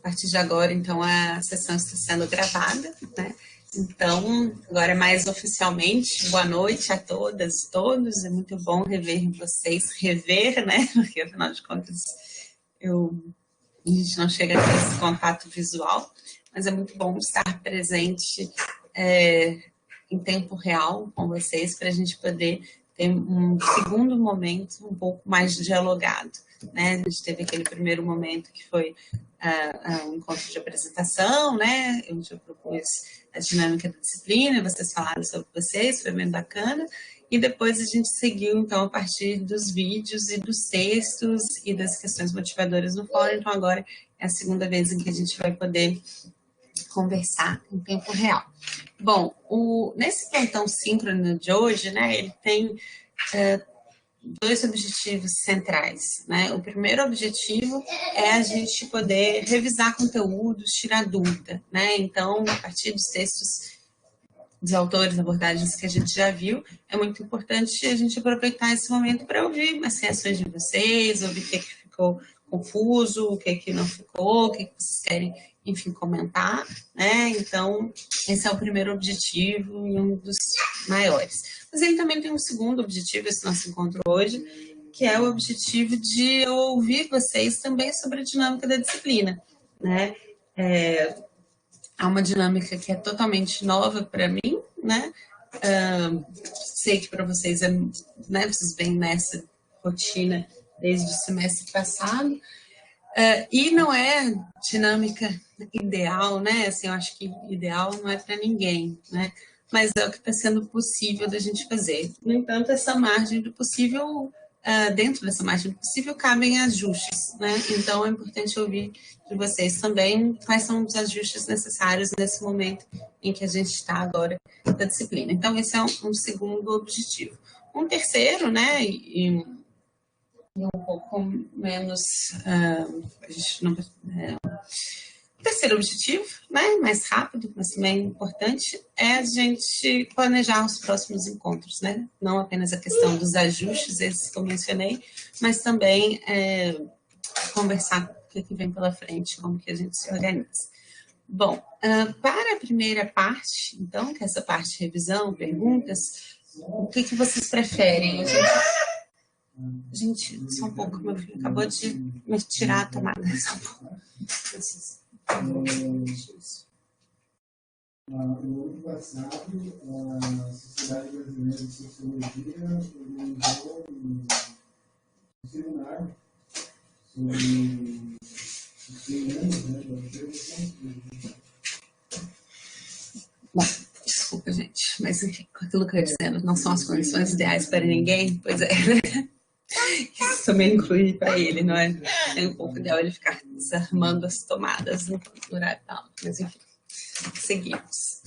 A partir de agora, então, a sessão está sendo gravada, né? Então, agora mais oficialmente, boa noite a todas e todos. É muito bom rever vocês, né? Porque, afinal de contas, a gente não chega a ter esse contato visual, mas é muito bom estar presente em tempo real com vocês, para a gente poder ter um segundo momento um pouco mais dialogado, né? A gente teve aquele primeiro momento que foi um encontro de apresentação, né? Onde eu propus a dinâmica da disciplina, vocês falaram sobre vocês, foi bem bacana. E depois a gente seguiu, então, a partir dos vídeos e dos textos e das questões motivadoras no fórum. Então, agora é a segunda vez em que a gente vai poder conversar em tempo real. Bom, nesse plantão síncrono de hoje, né, ele tem dois objetivos centrais, né? O primeiro objetivo é a gente poder revisar conteúdos, tirar dúvida, né? Então, a partir dos textos dos autores, abordagens que a gente já viu, é muito importante a gente aproveitar esse momento para ouvir as reações de vocês, ouvir o que ficou confuso, o que não ficou, o que vocês querem, enfim, comentar, né? Então, esse é o primeiro objetivo e um dos maiores. Mas ele também tem um segundo objetivo, esse nosso encontro hoje, que é o objetivo de ouvir vocês também sobre a dinâmica da disciplina, né? Há uma dinâmica que é totalmente nova para mim, né? Sei que para vocês né? Vocês vêm nessa rotina desde o semestre passado, e não é dinâmica ideal, né? Assim, eu acho que ideal não é para ninguém, né? Mas é o que está sendo possível da gente fazer. No entanto, essa margem do possível, dentro dessa margem do possível, cabem ajustes, né? Então, é importante ouvir de vocês também quais são os ajustes necessários nesse momento em que a gente está agora da disciplina. Então, esse é um segundo objetivo. Um terceiro, né? E um pouco menos. A gente não, o terceiro objetivo, né, mais rápido, mas também importante, é a gente planejar os próximos encontros, né? Não apenas a questão dos ajustes, esses que eu mencionei, mas também conversar o que vem pela frente, como que a gente se organiza. Bom, para a primeira parte, então, que é essa parte de revisão, perguntas, o que vocês preferem? Gente, só um pouco, meu filho acabou de me tirar a tomada. Só um pouco. No ano passado, a Sociedade Brasileira de Sociologia organizou um seminário sobre os 100 anos da observação. Bom, desculpa, gente, mas enfim, aquilo que eu ia dizendo, não são as condições ideais para ninguém, pois é, né? Isso também inclui para ele, não é? É um pouco ideal ele ficar desarmando as tomadas no horário tal, mas enfim, seguimos.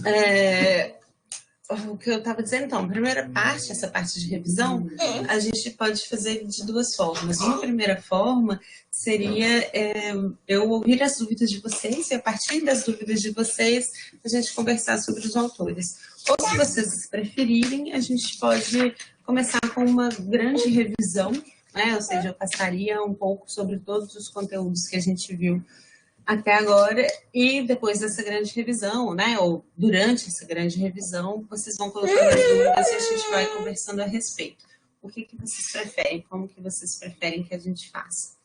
O que eu estava dizendo, então, a primeira parte, essa parte de revisão, a gente pode fazer de duas formas. Uma primeira forma seria eu ouvir as dúvidas de vocês e, a partir das dúvidas de vocês, a gente conversar sobre os autores. Ou, se vocês preferirem, a gente pode começar com uma grande revisão, né? Ou seja, eu passaria um pouco sobre todos os conteúdos que a gente viu até agora, e depois dessa grande revisão, né, ou durante essa grande revisão, vocês vão colocando as dúvidas e a gente vai conversando a respeito. O que vocês preferem? Como que vocês preferem que a gente faça?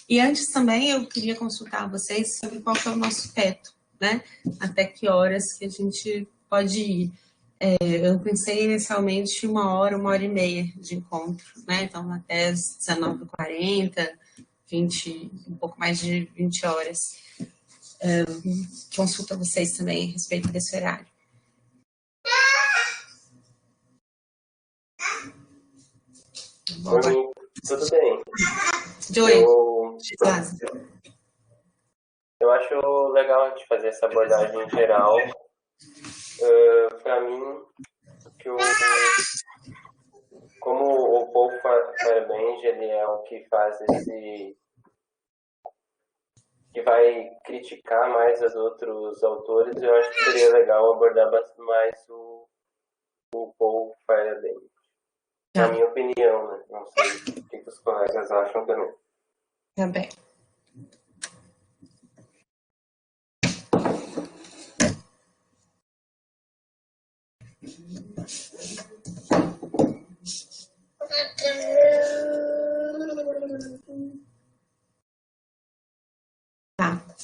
E antes também eu queria consultar vocês sobre qual que é o nosso teto, né? Até que horas que a gente pode ir. Eu pensei inicialmente 1 hora e meia de encontro, né? Então até as 19h40, 20, um pouco mais de 20 horas. Consulta vocês também a respeito desse horário. Por mim, tudo bem. Joey, eu acho legal a gente fazer essa abordagem geral. Para mim, como o Paul Feyerabend, ele é o que faz que vai criticar mais os outros autores, eu acho que seria legal abordar mais o Paul Feyerabend. Na minha opinião, né? Não sei o que os colegas acham também. Também.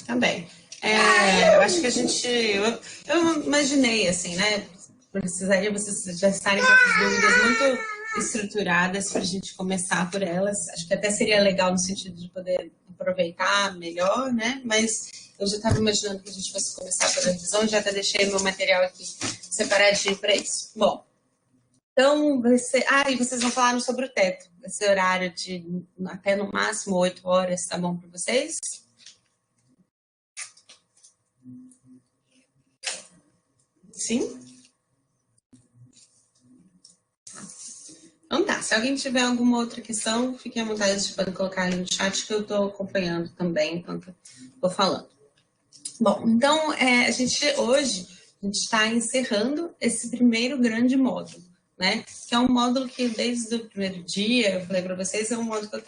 Tá bem. Eu acho que eu imaginei, assim, né? Precisaria vocês já estarem com essas dúvidas muito estruturadas para a gente começar por elas. Acho que até seria legal no sentido de poder aproveitar melhor, né? Mas eu já estava imaginando que a gente fosse começar pela revisão, já até deixei meu material aqui separadinho para isso. Bom, então, e vocês não falaram sobre o teto. Esse horário de até no máximo 8 horas, tá bom para vocês? Sim? Então tá, se alguém tiver alguma outra questão, fiquem à vontade de colocar aí no chat que eu estou acompanhando também enquanto estou falando. Bom, então hoje a gente está encerrando esse primeiro grande módulo, né? Que é um módulo que desde o primeiro dia, eu falei para vocês, é um módulo que eu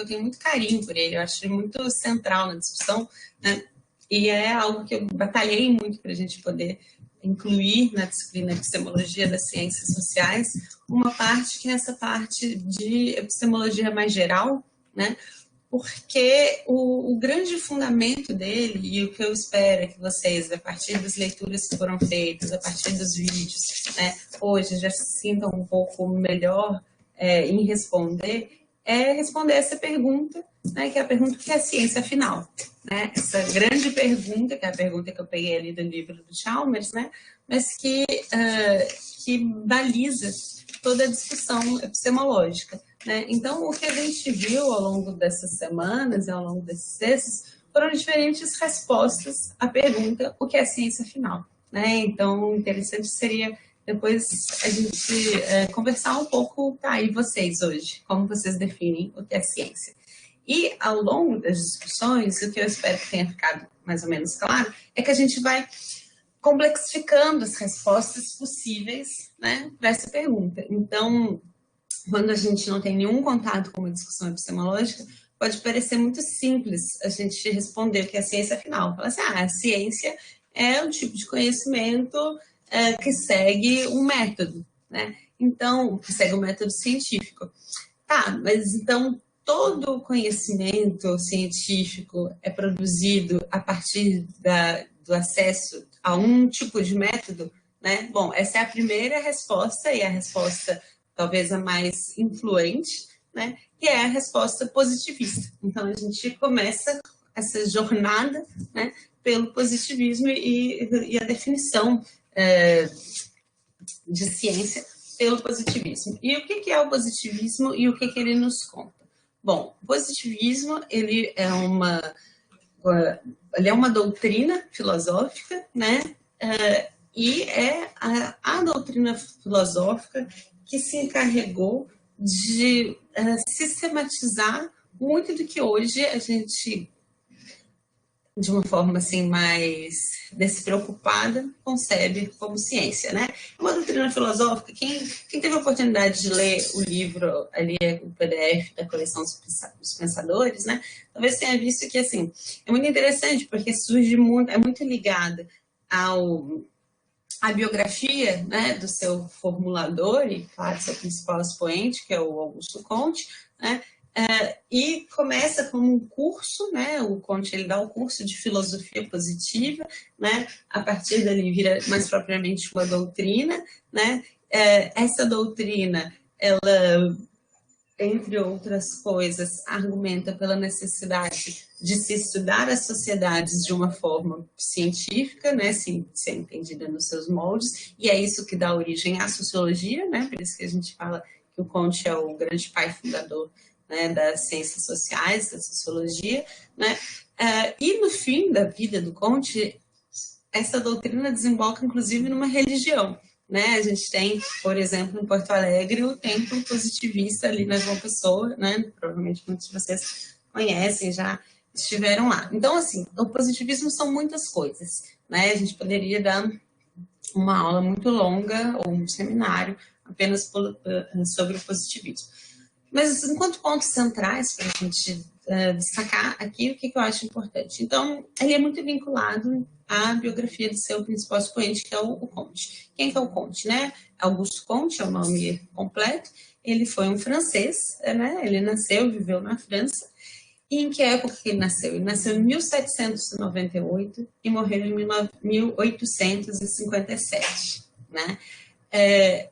tenho muito carinho por ele, eu acho ele muito central na discussão, né? E é algo que eu batalhei muito para a gente poder incluir na disciplina de epistemologia das ciências sociais uma parte que é essa parte de epistemologia mais geral, né? Porque o grande fundamento dele, e o que eu espero é que vocês, a partir das leituras que foram feitas, a partir dos vídeos, né, hoje já se sintam um pouco melhor em responder, é responder essa pergunta, né, que é a pergunta que é a ciência afinal. Né? Essa grande pergunta, que é a pergunta que eu peguei ali do livro do Chalmers, né, mas que baliza toda a discussão epistemológica. Né? Então, o que a gente viu ao longo dessas semanas e ao longo desses textos foram diferentes respostas à pergunta o que é a ciência afinal. Né? Então, interessante seria depois a gente conversar um pouco, tá, e vocês hoje, como vocês definem o que é ciência. E ao longo das discussões, o que eu espero que tenha ficado mais ou menos claro, é que a gente vai complexificando as respostas possíveis, né, para essa pergunta. Então, quando a gente não tem nenhum contato com uma discussão epistemológica, pode parecer muito simples a gente responder o que é a ciência afinal. Falar assim, a ciência é um tipo de conhecimento que segue um método, né? Então, que segue um método científico. Tá, mas então todo conhecimento científico é produzido a partir do acesso a um tipo de método, né? Bom, essa é a primeira resposta e a resposta talvez a mais influente, né? Que é a resposta positivista. Então, a gente começa essa jornada, né, pelo positivismo e a definição de ciência pelo positivismo. E o que é o positivismo e o que ele nos conta? Bom, o positivismo ele é uma doutrina filosófica, né? E é a doutrina filosófica que se encarregou de sistematizar muito do que hoje a gente, de uma forma assim mais despreocupada, concebe como ciência, né? Uma doutrina filosófica, quem teve a oportunidade de ler o livro, ali o PDF da coleção dos pensadores, né? Talvez tenha visto que, assim, é muito interessante, porque surge muito, é muito ligada à biografia, né, do seu formulador e, claro, seu principal expoente, que é o Augusto Comte, né? E começa como um curso, né? O Comte ele dá um curso de filosofia positiva, né? A partir dali vira mais propriamente uma doutrina, né? Essa doutrina, ela, entre outras coisas, argumenta pela necessidade de se estudar as sociedades de uma forma científica, né? Sem ser entendida nos seus moldes, e é isso que dá origem à sociologia, né? Por isso que a gente fala que o Comte é o grande pai fundador, né, das ciências sociais, da sociologia, né? E no fim da vida do Comte, essa doutrina desemboca inclusive numa religião, né? A gente tem, por exemplo, em Porto Alegre, o templo positivista ali na João Pessoa, né? Provavelmente muitos de vocês conhecem, já estiveram lá. Então, assim, o positivismo são muitas coisas, né? A gente poderia dar uma aula muito longa ou um seminário apenas sobre o positivismo. Mas, enquanto pontos centrais para a gente destacar aqui, o que eu acho importante? Então, ele é muito vinculado à biografia do seu principal expoente, que é o Comte. Quem que é o Comte, né? Auguste Comte é o nome completo. Ele foi um francês, né? Ele nasceu, viveu na França. E em que época que ele nasceu? Ele nasceu em 1798 e morreu em 1857, né?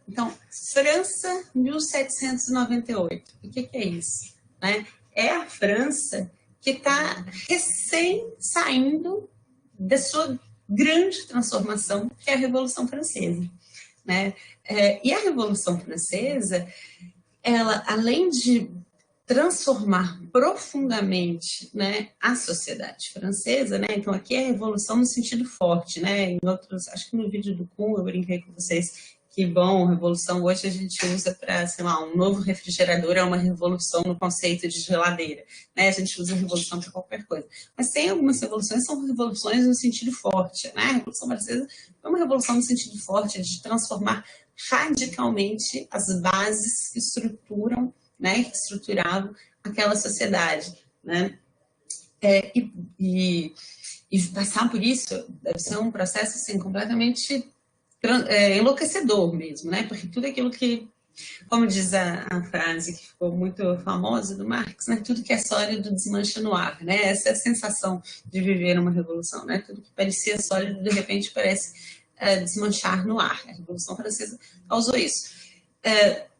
Então, França, 1798. O que é isso? Né? É a França que está recém saindo da sua grande transformação, que é a Revolução Francesa. Né? E a Revolução Francesa, ela, além de transformar profundamente, né, a sociedade francesa, né? Então aqui é a revolução no sentido forte, né? Em outros, acho que no vídeo do Kuhn eu brinquei com vocês que, bom, revolução hoje a gente usa para, sei lá, um novo refrigerador é uma revolução no conceito de geladeira, né? A gente usa revolução para qualquer coisa. Mas tem algumas revoluções, são revoluções no sentido forte, né? A Revolução Francesa é uma revolução no sentido forte de transformar radicalmente as bases que estruturam, né, que estruturavam aquela sociedade, né? E passar por isso deve ser um processo assim, completamente enlouquecedor mesmo, né? Porque tudo aquilo que, como diz a frase que ficou muito famosa do Marx, né? Tudo que é sólido desmancha no ar, né? Essa é a sensação de viver uma revolução, né? Tudo que parecia sólido de repente parece desmanchar no ar. A Revolução Francesa causou isso,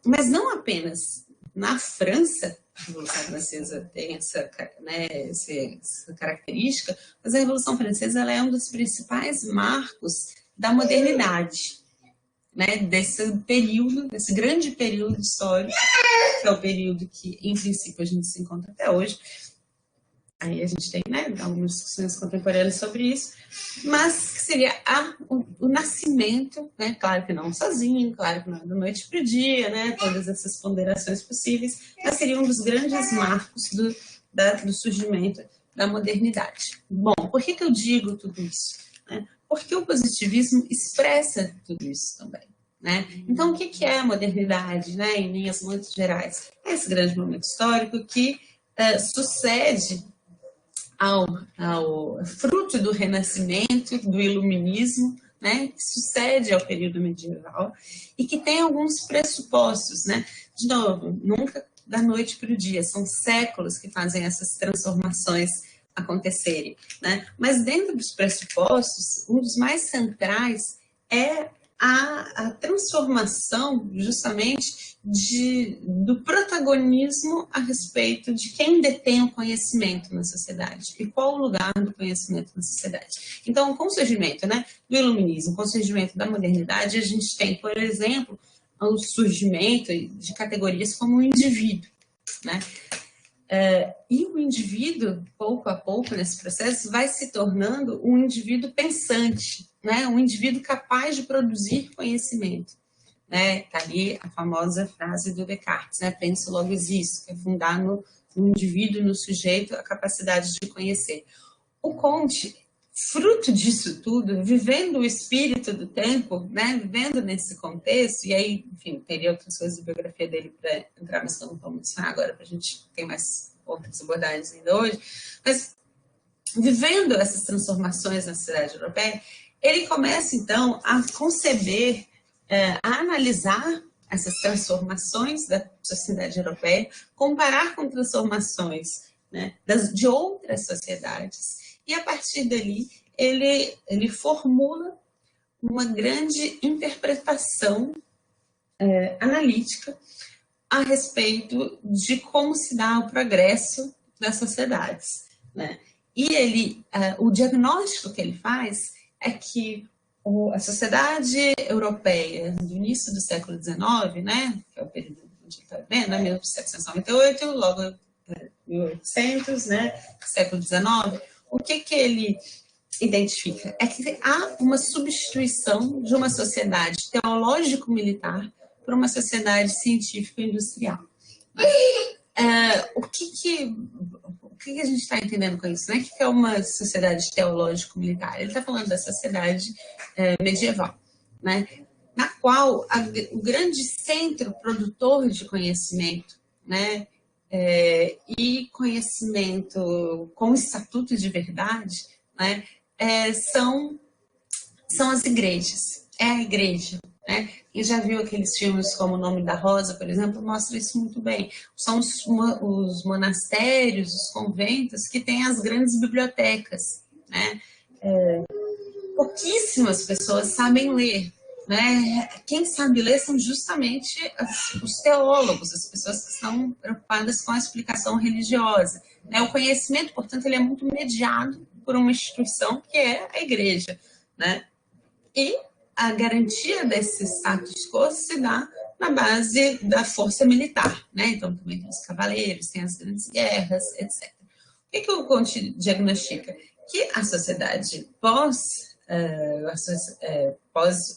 mas não apenas na França. A Revolução Francesa tem essa, né, essa característica, mas a Revolução Francesa ela é um dos principais marcos da modernidade, né, desse período, desse grande período histórico, que é o período que, em princípio, a gente se encontra até hoje. Aí a gente tem, né, algumas discussões contemporâneas sobre isso, mas que seria o nascimento, né, claro que não sozinho, claro que não da noite para o dia, né, todas essas ponderações possíveis, mas seria um dos grandes marcos do surgimento da modernidade. Bom, por que eu digo tudo isso? Né? Porque o positivismo expressa tudo isso também. Né? Então, o que é a modernidade, né, em linhas muito gerais? É esse grande momento histórico que sucede ao fruto do Renascimento, do Iluminismo, né, que sucede ao período medieval e que tem alguns pressupostos, né? De novo, nunca da noite para o dia, são séculos que fazem essas transformações acontecerem, né? Mas dentro dos pressupostos, um dos mais centrais é a transformação justamente do protagonismo a respeito de quem detém o conhecimento na sociedade e qual o lugar do conhecimento na sociedade. Então, com o surgimento, né, do iluminismo, com o surgimento da modernidade, a gente tem, por exemplo, o surgimento de categorias como o indivíduo, né? E o indivíduo, pouco a pouco, nesse processo, vai se tornando um indivíduo pensante, né? Um indivíduo capaz de produzir conhecimento. Né? Tá ali a famosa frase do Descartes, né? Penso logo existo, que é fundar no indivíduo, no sujeito, a capacidade de conhecer. O Comte, fruto disso tudo, vivendo o espírito do tempo, né? Vivendo nesse contexto, e aí, enfim, teria outras coisas de biografia dele para entrar, mas não vamos mencionar agora, para a gente ter mais outras abordagens ainda hoje, mas vivendo essas transformações na sociedade europeia, ele começa, então, a conceber, a analisar essas transformações da sociedade europeia, comparar com transformações, né, de outras sociedades, e a partir dali ele formula uma grande interpretação analítica a respeito de como se dá o progresso das sociedades, né? E o diagnóstico que ele faz é que a sociedade europeia do início do século XIX, né, que é o período onde ele está vendo, né, 1798, logo 1800, né, século XIX, o que ele identifica? É que há uma substituição de uma sociedade teológico-militar por uma sociedade científico-industrial. O que a gente está entendendo com isso? Né? O que é uma sociedade teológico-militar? Ele está falando da sociedade medieval, né? Na qual o grande centro produtor de conhecimento, né, e conhecimento com estatuto de verdade, né, são as igrejas. É a igreja. né? Quem já viu aqueles filmes como O Nome da Rosa, por exemplo, mostra isso muito bem. São os monastérios, os conventos que têm as grandes bibliotecas, né? Pouquíssimas pessoas sabem ler, né? Quem sabe ler são justamente os teólogos, as pessoas que estão preocupadas com a explicação religiosa, né? O conhecimento, portanto, ele é muito mediado por uma instituição que é a igreja, né? E a garantia desse status quo se dá na base da força militar, né? Então também tem os cavaleiros, tem as grandes guerras, etc. O que o Conte diagnostica? Que a sociedade pós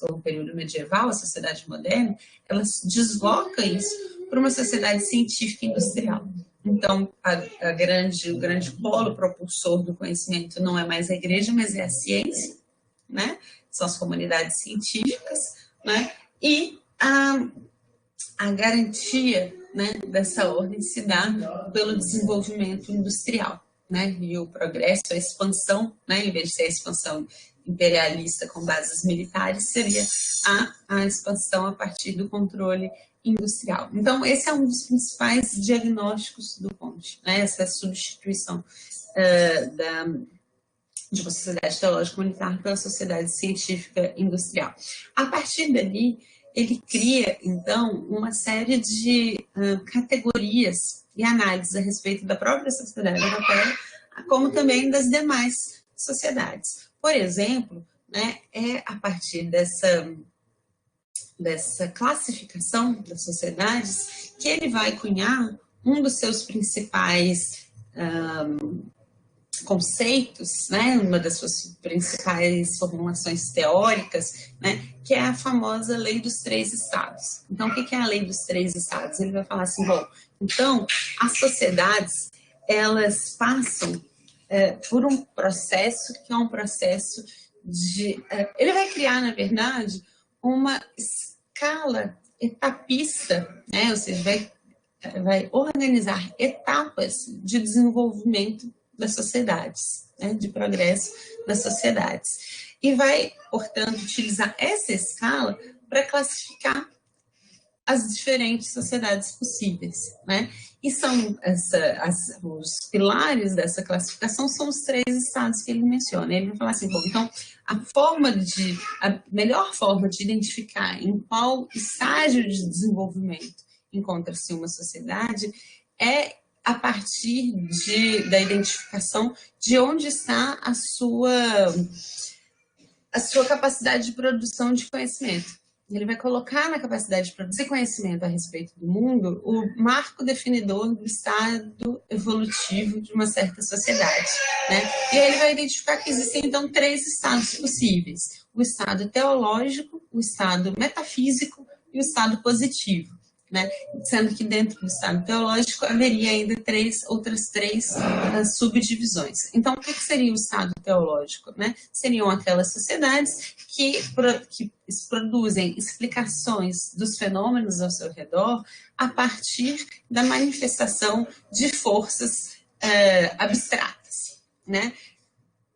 o período medieval, a sociedade moderna, ela desloca isso para uma sociedade científica industrial. Então, o grande polo propulsor do conhecimento não é mais a igreja, mas é a ciência, né? São as comunidades científicas, né? E a garantia, né, dessa ordem se dá pelo desenvolvimento industrial, né? E o progresso, a expansão, né, em vez de ser a expansão imperialista com bases militares, seria a expansão a partir do controle industrial. Então, esse é um dos principais diagnósticos do Comte, né? Essa substituição de uma sociedade teológico-militar pela sociedade científica industrial. A partir dali, ele cria, então, uma série de categorias e análises a respeito da própria sociedade europeia, como também das demais sociedades. Por exemplo, né, é a partir dessa classificação das sociedades que ele vai cunhar um dos seus principais conceitos, né, uma das suas principais formulações teóricas, né, que é a famosa Lei dos Três Estados. Então, o que é a Lei dos Três Estados? Ele vai falar assim, bom, então, as sociedades, elas passam por um processo que é um processo de... ele vai criar, na verdade, uma escala etapista, né, ou seja, vai organizar etapas de desenvolvimento das sociedades, né, de progresso das sociedades. E vai, portanto, utilizar essa escala para classificar as diferentes sociedades possíveis, né? E são os pilares dessa classificação são os três estados que ele menciona. Ele vai falar assim, bom, então a melhor forma de identificar em qual estágio de desenvolvimento encontra-se uma sociedade é a partir da identificação de onde está a sua capacidade de produção de conhecimento. Ele vai colocar na capacidade de produzir conhecimento a respeito do mundo o marco definidor do estado evolutivo de uma certa sociedade, né? E aí ele vai identificar que existem, então, três estados possíveis. O estado teológico, o estado metafísico e o estado positivo, né? Sendo que dentro do estado teológico haveria ainda outras três subdivisões. Então, o que seria o estado teológico, né? Seriam aquelas sociedades que produzem explicações dos fenômenos ao seu redor a partir da manifestação de forças abstratas, né?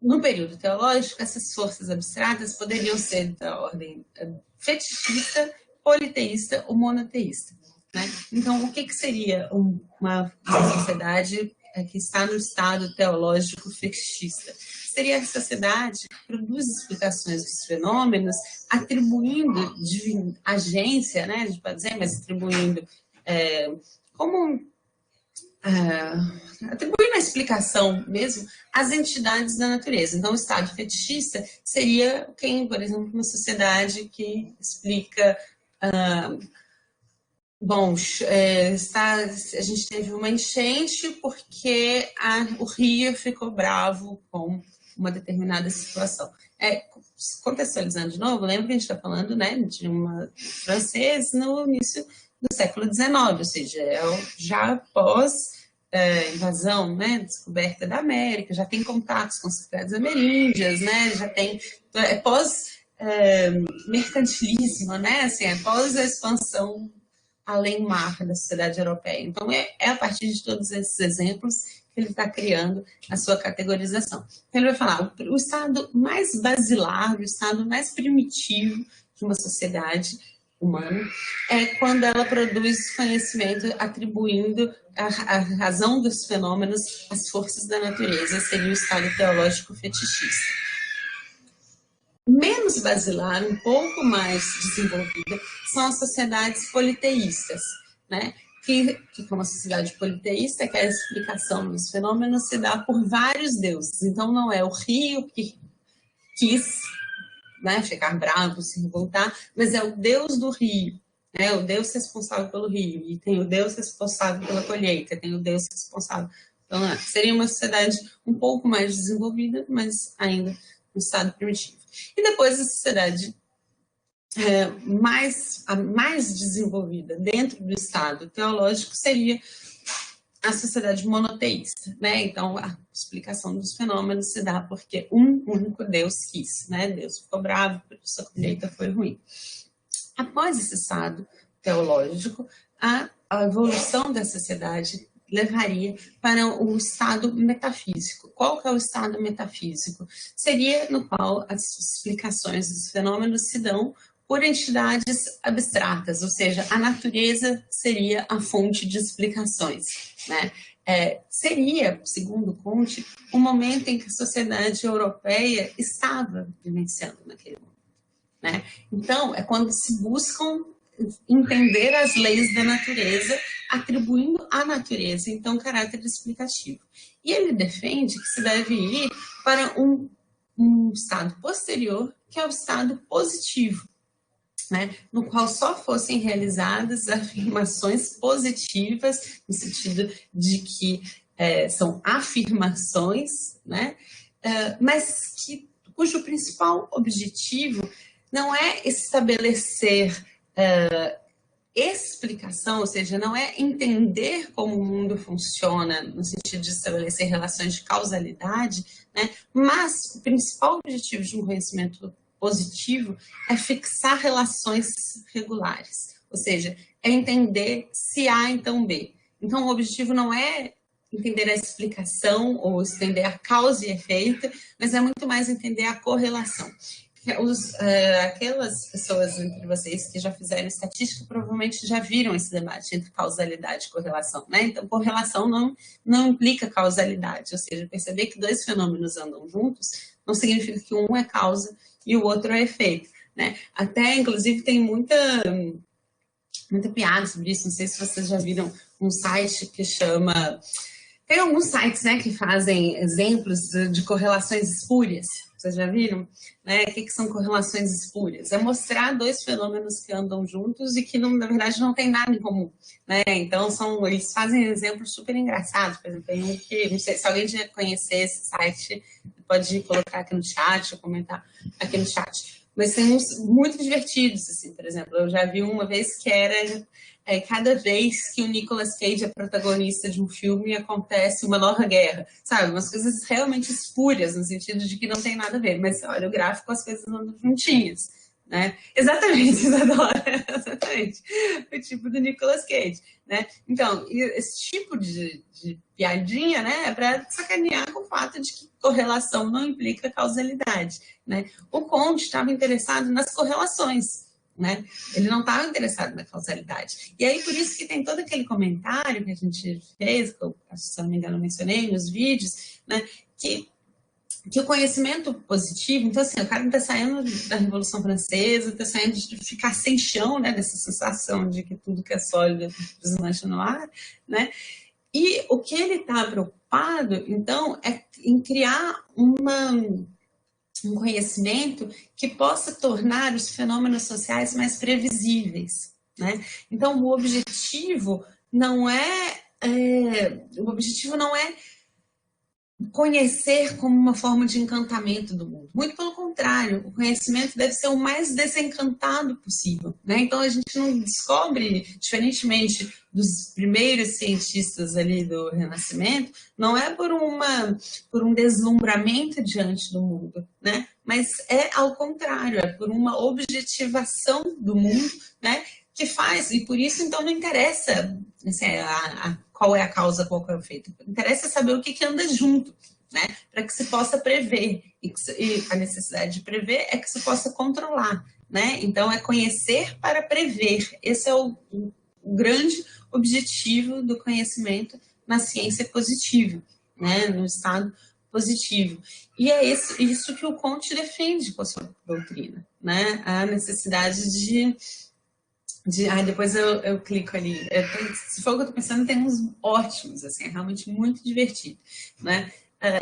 No período teológico, essas forças abstratas poderiam ser da ordem fetichista, politeísta ou monoteísta, né? Então, o que seria uma sociedade que está no estado teológico fetichista? Seria a sociedade que produz explicações dos fenômenos, atribuindo agência, né, a gente pode dizer, mas atribuindo atribuindo a explicação mesmo às entidades da natureza. Então, o estado fetichista seria por exemplo, uma sociedade que explica... Bom, a gente teve uma enchente porque o rio ficou bravo com uma determinada situação. Contextualizando de novo, lembra que a gente está falando, né, de uma francês no início do século XIX, ou seja, já após invasão, né, descoberta da América, já tem contatos com as cidades ameríndias, né, já tem pós-mercantilismo, né, assim, pós a expansão além-mar da sociedade europeia. Então, é a partir de todos esses exemplos que ele está criando a sua categorização. Então, ele vai falar o estado mais basilar, o estado mais primitivo de uma sociedade humano, é quando ela produz conhecimento atribuindo a razão dos fenômenos às forças da natureza, seria o estado teológico fetichista. Menos basilar, um pouco mais desenvolvida, são as sociedades politeístas, né? Que como a sociedade politeísta, que a explicação dos fenômenos se dá por vários deuses. Então, não é o rio que quis, né, ficar bravo, se revoltar, mas é o deus do rio, né, o deus responsável pelo rio, e tem o deus responsável pela colheita, tem o deus responsável. Então, seria uma sociedade um pouco mais desenvolvida, mas ainda no estado primitivo. E depois a sociedade mais desenvolvida dentro do estado teológico seria a sociedade monoteísta, né? Então, a explicação dos fenômenos se dá porque um único Deus quis, né? Deus ficou bravo, por isso a colheita foi ruim. Após esse estado teológico, a evolução da sociedade levaria para o estado metafísico. Qual que é o estado metafísico? Seria no qual as explicações dos fenômenos se dão por entidades abstratas, ou seja, a natureza seria a fonte de explicações, né? Seria, segundo Comte, um momento em que a sociedade europeia estava vivenciando naquele momento, né? Então, é quando se buscam entender as leis da natureza, atribuindo à natureza, então, caráter explicativo. E ele defende que se deve ir para um estado posterior, que é o estado positivo, né, no qual só fossem realizadas afirmações positivas, no sentido de que são afirmações, né, mas cujo principal objetivo não é estabelecer explicação, ou seja, não é entender como o mundo funciona, no sentido de estabelecer relações de causalidade, né, mas o principal objetivo de um conhecimento positivo é fixar relações regulares, ou seja, é entender se A, então B. Então, o objetivo não é entender a explicação ou entender a causa e efeito, mas é muito mais entender a correlação. Aquelas pessoas entre vocês que já fizeram estatística provavelmente já viram esse debate entre causalidade e correlação, né? Então, correlação não implica causalidade, ou seja, perceber que dois fenômenos andam juntos não significa que um é causa e o outro é efeito, né? Até, inclusive, tem muita piada sobre isso, não sei se vocês já viram um site que chama... Tem alguns sites, né, que fazem exemplos de correlações espúrias, vocês já viram? Né? O que são correlações espúrias? É mostrar dois fenômenos que andam juntos e que, na verdade, não tem nada em comum, né? Então, eles fazem exemplos super engraçados, por exemplo, tem um que, não sei, se alguém já conhecer esse site, pode colocar aqui no chat ou comentar aqui no chat. Mas tem uns muito divertidos, assim, por exemplo, eu já vi uma vez que era cada vez que o Nicolas Cage é protagonista de um filme acontece uma nova guerra, sabe? Umas coisas realmente espúrias, no sentido de que não tem nada a ver, mas olha o gráfico, as coisas andam juntinhas, né? Exatamente, Isadora, exatamente, o tipo do Nicolas Cage, né? Então, esse tipo de piadinha, né, é para sacanear com o fato de que correlação não implica causalidade, né? O Comte estava interessado nas correlações, né? Ele não estava interessado na causalidade. E aí, por isso que tem todo aquele comentário que a gente fez, que eu, se não me engano, mencionei nos vídeos, né, que o conhecimento positivo, então assim, o cara está saindo da Revolução Francesa, está saindo de ficar sem chão, né, dessa sensação de que tudo que é sólido desmancha no ar, né? E o que ele está preocupado, então, é em criar um conhecimento que possa tornar os fenômenos sociais mais previsíveis, né? Então, o objetivo não é conhecer como uma forma de encantamento do mundo. Muito pelo contrário, o conhecimento deve ser o mais desencantado possível, né? Então, a gente não descobre, diferentemente dos primeiros cientistas ali do Renascimento, não é por um deslumbramento diante do mundo, né? Mas é ao contrário, é por uma objetivação do mundo, né? Que faz, e por isso, então, não interessa assim, qual é a causa, qual é o efeito. Interessa saber o que anda junto, né? Para que se possa prever. E a necessidade de prever é que se possa controlar, né? Então, é conhecer para prever. Esse é o grande objetivo do conhecimento na ciência positiva, né? No estado positivo. E é isso que o Comte defende com a sua doutrina, né? A necessidade depois eu clico ali. Se for o que eu estou pensando, tem uns ótimos, assim, é realmente muito divertido, né?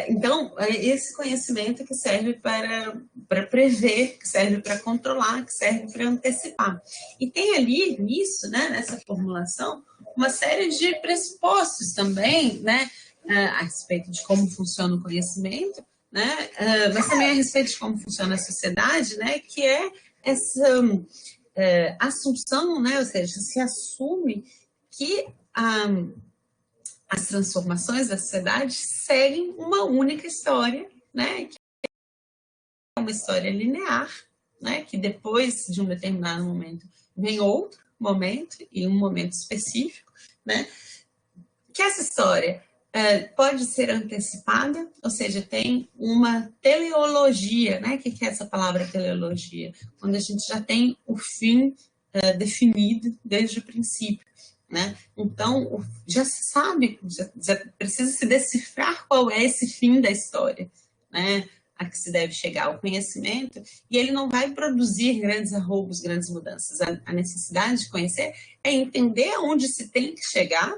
Então, esse conhecimento que serve para prever, que serve para controlar, que serve para antecipar. E tem ali, nisso, né, nessa formulação, uma série de pressupostos também, né, a respeito de como funciona o conhecimento, né, mas também a respeito de como funciona a sociedade, né, que é essa assunção, né, ou seja, se assume que as transformações da sociedade seguem uma única história, né, que é uma história linear, né, que depois de um determinado momento vem outro momento e um momento específico, né, que essa história pode ser antecipada, ou seja, tem uma teleologia, né? O que é essa palavra teleologia? Quando a gente já tem o fim definido desde o princípio, né? Então, já se sabe, já precisa se decifrar qual é esse fim da história, né? A que se deve chegar ao conhecimento, e ele não vai produzir grandes arroubos, grandes mudanças. A necessidade de conhecer é entender aonde se tem que chegar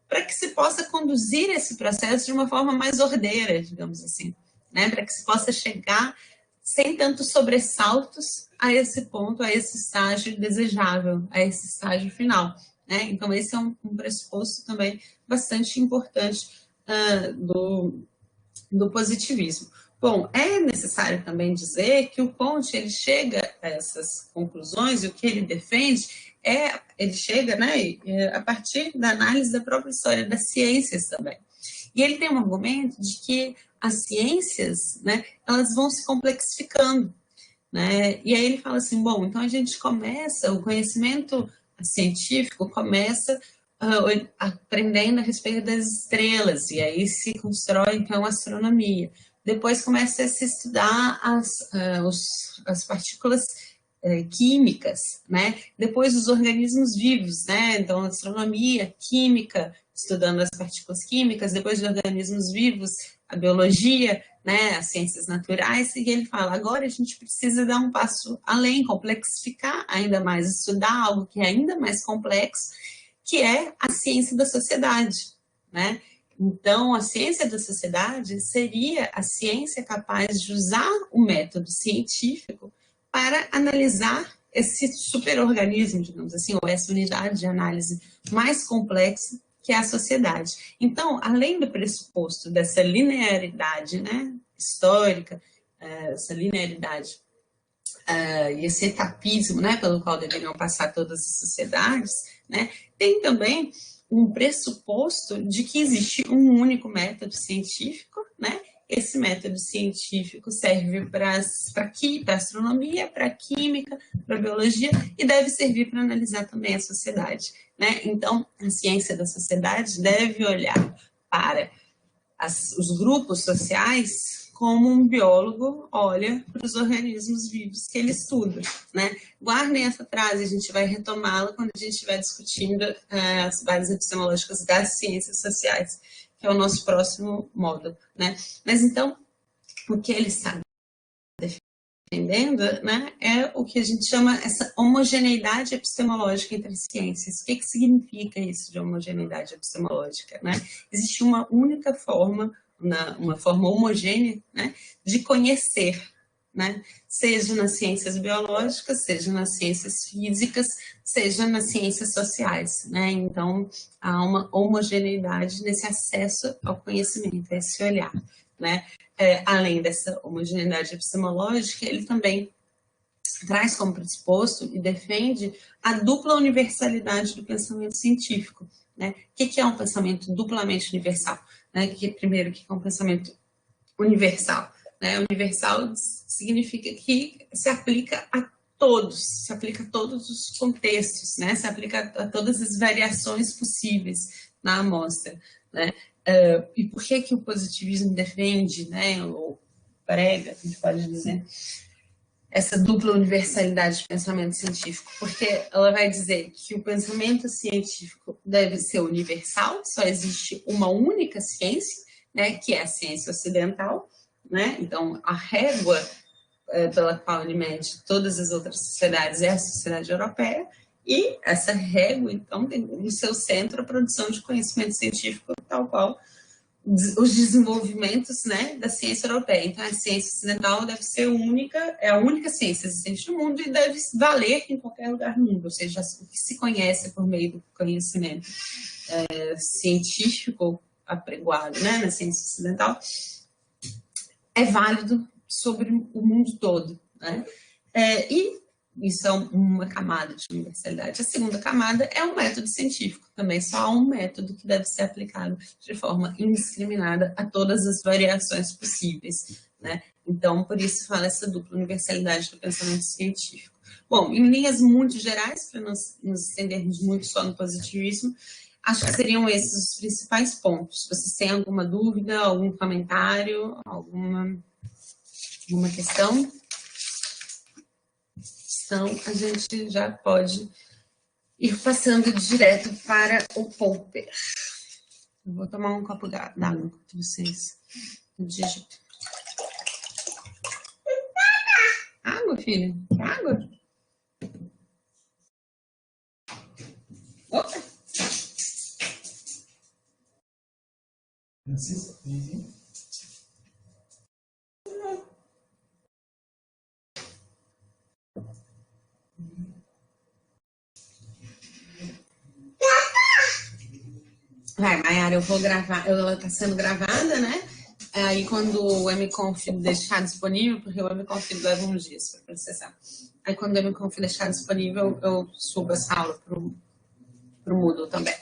para que se possa conduzir esse processo de uma forma mais ordeira, digamos assim, né? Para que se possa chegar sem tantos sobressaltos a esse ponto, a esse estágio desejável, a esse estágio final, né? Então, esse é um pressuposto também bastante importante do positivismo. Bom, é necessário também dizer que o Comte ele chega a essas conclusões, e o que ele defende ele chega, né, a partir da análise da própria história das ciências também. E ele tem um argumento de que as ciências, né, elas vão se complexificando, né? E aí ele fala assim, bom, então a gente começa, o conhecimento científico começa aprendendo a respeito das estrelas, e aí se constrói, então, a astronomia. Depois começa a se estudar as partículas químicas, né? Depois os organismos vivos, né? Então, astronomia, química, estudando as partículas químicas, depois de organismos vivos, a biologia, né? As ciências naturais, e ele fala, agora a gente precisa dar um passo além, complexificar ainda mais, estudar algo que é ainda mais complexo, que é a ciência da sociedade, né? Então, a ciência da sociedade seria a ciência capaz de usar o método científico para analisar esse superorganismo, digamos assim, ou essa unidade de análise mais complexa que é a sociedade. Então, além do pressuposto dessa linearidade, né, histórica, essa linearidade e esse etapismo, né, pelo qual deveriam passar todas as sociedades, né, tem também um pressuposto de que existe um único método científico, né? Esse método científico serve para a astronomia, para a química, para a biologia, e deve servir para analisar também a sociedade, né? Então, a ciência da sociedade deve olhar para os grupos sociais como um biólogo olha para os organismos vivos que ele estuda, né? Guardem essa frase, a gente vai retomá-la quando a gente estiver discutindo as bases epistemológicas das ciências sociais, que é o nosso próximo módulo, né? Mas então, o que ele está defendendo, né, é o que a gente chama essa homogeneidade epistemológica entre as ciências. O que significa isso de homogeneidade epistemológica, né? Existe uma única forma, uma forma homogênea, né, de conhecer, né? Seja nas ciências biológicas, seja nas ciências físicas, seja nas ciências sociais, né? Então, há uma homogeneidade nesse acesso ao conhecimento, a esse olhar, né? Além dessa homogeneidade epistemológica, ele também traz como pressuposto e defende a dupla universalidade do pensamento científico, né? O que é um pensamento duplamente universal? Né? Primeiro, o que é um pensamento universal? Né? Universal significa que se aplica a todos, se aplica a todos os contextos, né? Se aplica a todas as variações possíveis na amostra, né? E por que o positivismo defende, né, ou prega, a gente pode dizer, essa dupla universalidade de pensamento científico, porque ela vai dizer que o pensamento científico deve ser universal, só existe uma única ciência, né, que é a ciência ocidental, né? Então, a régua pela qual ele mede todas as outras sociedades é a sociedade europeia, e essa régua, então, tem no seu centro a produção de conhecimento científico, tal qual os desenvolvimentos, né, da ciência europeia. Então, a ciência ocidental deve ser única, é a única ciência existente no mundo e deve valer em qualquer lugar do mundo, ou seja, o que se conhece por meio do conhecimento científico apregoado, né, na ciência ocidental, é válido sobre o mundo todo, né? E isso é uma camada de universalidade. A segunda camada é o método científico. Também só há um método que deve ser aplicado de forma indiscriminada a todas as variações possíveis, né? Então, por isso fala essa dupla universalidade do pensamento científico. Bom, em linhas muito gerais, para nos estendermos muito só no positivismo, acho que seriam esses os principais pontos. Vocês têm alguma dúvida, algum comentário, alguma questão? Então, a gente já pode ir passando direto para o Popper. Eu vou tomar um copo d'água enquanto vocês digitam. Água, filha? Água? Opa! Francisco, tem. Vai, Mayara, eu vou gravar, ela está sendo gravada, né? Aí quando o mconf deixar disponível, porque o mconf leva uns dias para processar. Aí quando o mconf deixar disponível, eu subo essa aula para o Moodle também.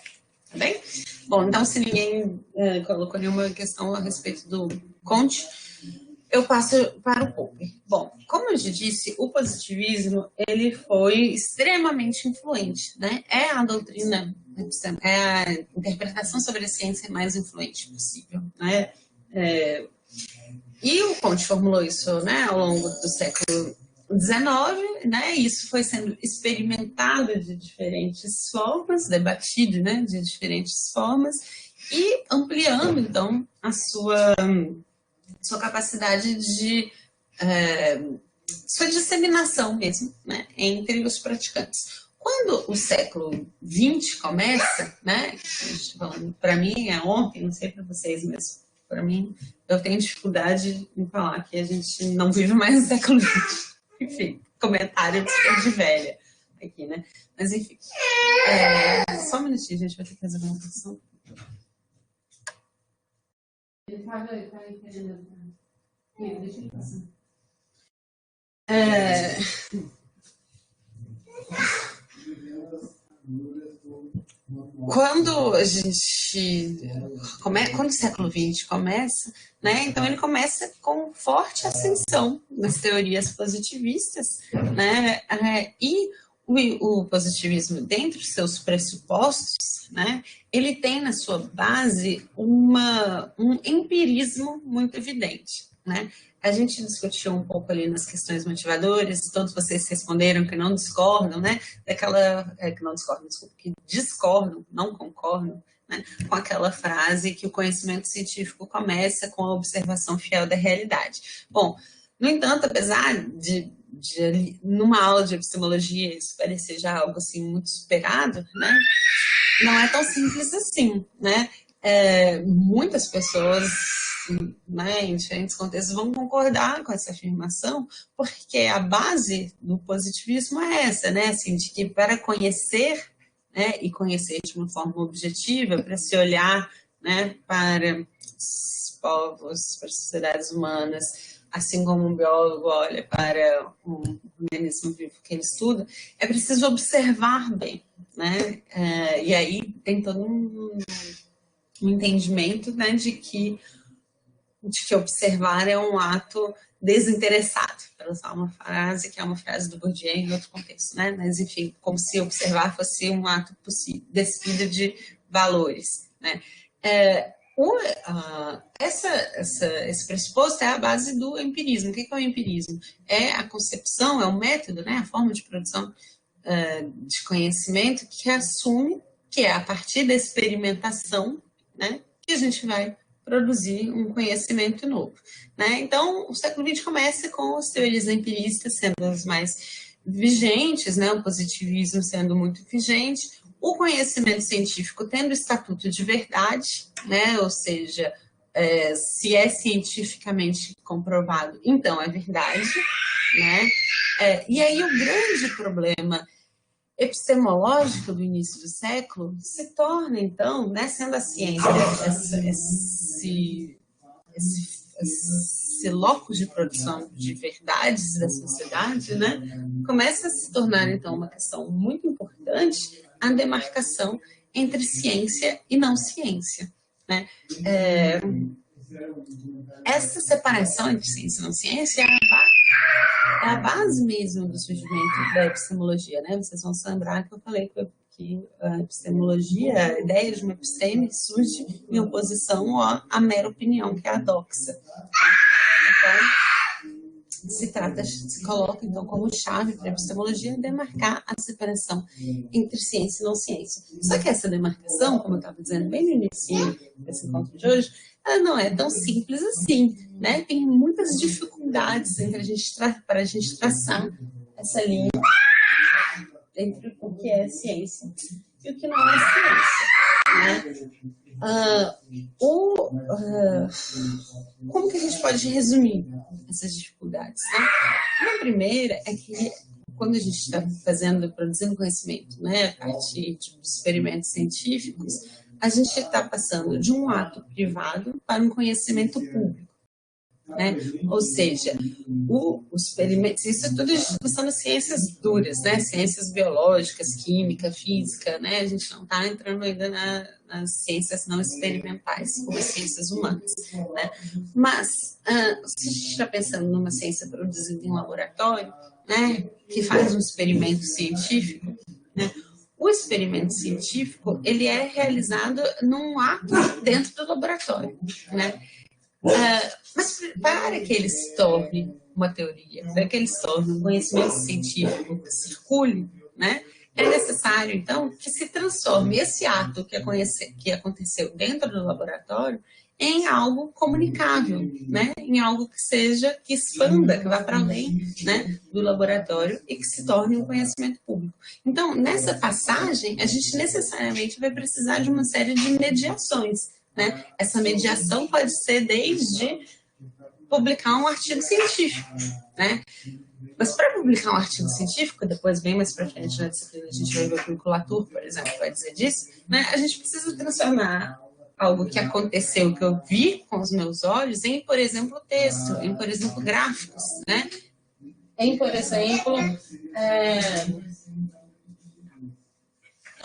Tá bem? Bom, então se ninguém colocou nenhuma questão a respeito do Comte, eu passo para o Popper. Bom, como eu já disse, o positivismo ele foi extremamente influente, né? É a doutrina, é a interpretação sobre a ciência mais influente possível, né? E o Comte formulou isso, né, ao longo do século XIX, né? Isso foi sendo experimentado de diferentes formas, debatido, né, de diferentes formas e ampliando então a sua capacidade de sua disseminação mesmo, né, entre os praticantes. Quando o século XX começa, né, para mim é ontem, não sei para vocês, mas para mim eu tenho dificuldade em falar que a gente não vive mais no século XX. Enfim, comentário de velha aqui, né? Mas enfim, só um minutinho, a gente vai ter que resolver uma questão. Ele tá entendendo. Deixa ele passar. Quando a gente quando o século XX começa, né? Então ele começa com forte ascensão das teorias positivistas, né? E o positivismo, dentro dos seus pressupostos, né? Ele tem na sua base um empirismo muito evidente, né? A gente discutiu um pouco ali nas questões motivadoras, todos vocês responderam que não discordam, né? Que não discordam, desculpa, que discordam, não concordam, né? Com aquela frase que o conhecimento científico começa com a observação fiel da realidade. Bom, no entanto, apesar de numa aula de epistemologia isso parecer já algo assim muito superado, né? Não é tão simples assim, né? Muitas pessoas, né, em diferentes contextos vão concordar com essa afirmação, porque a base do positivismo é essa, né? Assim, de que para conhecer, né, e conhecer de uma forma objetiva, para se olhar, né, para os povos, para as sociedades humanas, assim como um biólogo olha para um organismo vivo que ele estuda, é preciso observar bem, né? E aí tem todo um entendimento, né, de que observar é um ato desinteressado, para usar uma frase que é uma frase do Bourdieu em outro contexto, né? Mas enfim, como se observar fosse um ato despido de valores, né? Esse pressuposto é a base do empirismo. O que é o empirismo? É a concepção, é o método, né, a forma de produção de conhecimento que assume que é a partir da experimentação, né, que a gente vai produzir um conhecimento novo. Né? Então, o século XX começa com as teorias empiristas sendo as mais vigentes, né, o positivismo sendo muito vigente, o conhecimento científico tendo estatuto de verdade, né, ou seja, se é cientificamente comprovado, então é verdade, né? E aí o grande problema epistemológico do início do século se torna, então, né, sendo a ciência esse locus de produção de verdades da sociedade, né, começa a se tornar, então, uma questão muito importante a demarcação entre ciência e não ciência. Né? Essa separação entre ciência e não ciência é a base mesmo do surgimento da epistemologia. Né? Vocês vão se lembrar que eu falei que a epistemologia, a ideia de uma episteme, surge em oposição à mera opinião, que é a doxa. Então, se coloca, então, como chave para a epistemologia demarcar a separação entre ciência e não ciência. Só que essa demarcação, como eu estava dizendo bem no início desse encontro de hoje, ela não é tão simples assim, né? Tem muitas dificuldades para a gente traçar essa linha entre o que é ciência e o que não é ciência, né? Como que a gente pode resumir essas dificuldades? Né? A primeira é que quando a gente está produzindo conhecimento, né, a partir de experimentos científicos, a gente está passando de um ato privado para um conhecimento público. Né? Ou seja, os experimentos, isso é tudo discussão das ciências duras, né? Ciências biológicas, química, física, né? A gente não está entrando ainda nas ciências não experimentais, como as ciências humanas. Né? Mas, se a gente está pensando numa ciência produzida em laboratório, né, que faz um experimento científico, né, o experimento científico ele é realizado num ato dentro do laboratório, né? Mas para que ele se torne uma teoria, para que ele se torne um conhecimento científico que circule, né, é necessário, então, que se transforme esse ato que aconteceu dentro do laboratório em algo comunicável, né, em algo que expanda, que vá para além, né, do laboratório e que se torne um conhecimento público. Então, nessa passagem, a gente necessariamente vai precisar de uma série de mediações. Né? Essa mediação pode ser desde publicar um artigo científico, né? Mas para publicar um artigo científico, depois bem mais para frente na disciplina a gente vai ver o que o Latour, por exemplo, vai dizer disso, né? A gente precisa transformar algo que aconteceu, que eu vi com os meus olhos, em, por exemplo, texto, em, por exemplo, gráficos, né? Em, por exemplo,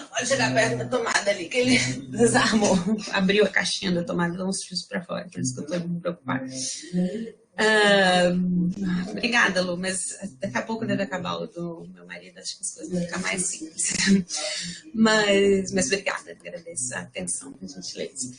pode chegar perto da tomada ali, que ele desarmou, abriu a caixinha da tomada e deu uns fios para fora, por isso que eu estou me preocupada. Obrigada, Lu, mas daqui a pouco deve acabar o do meu marido, acho que as coisas vão ficar mais simples. Mas obrigada, agradeço a atenção, a gentileza.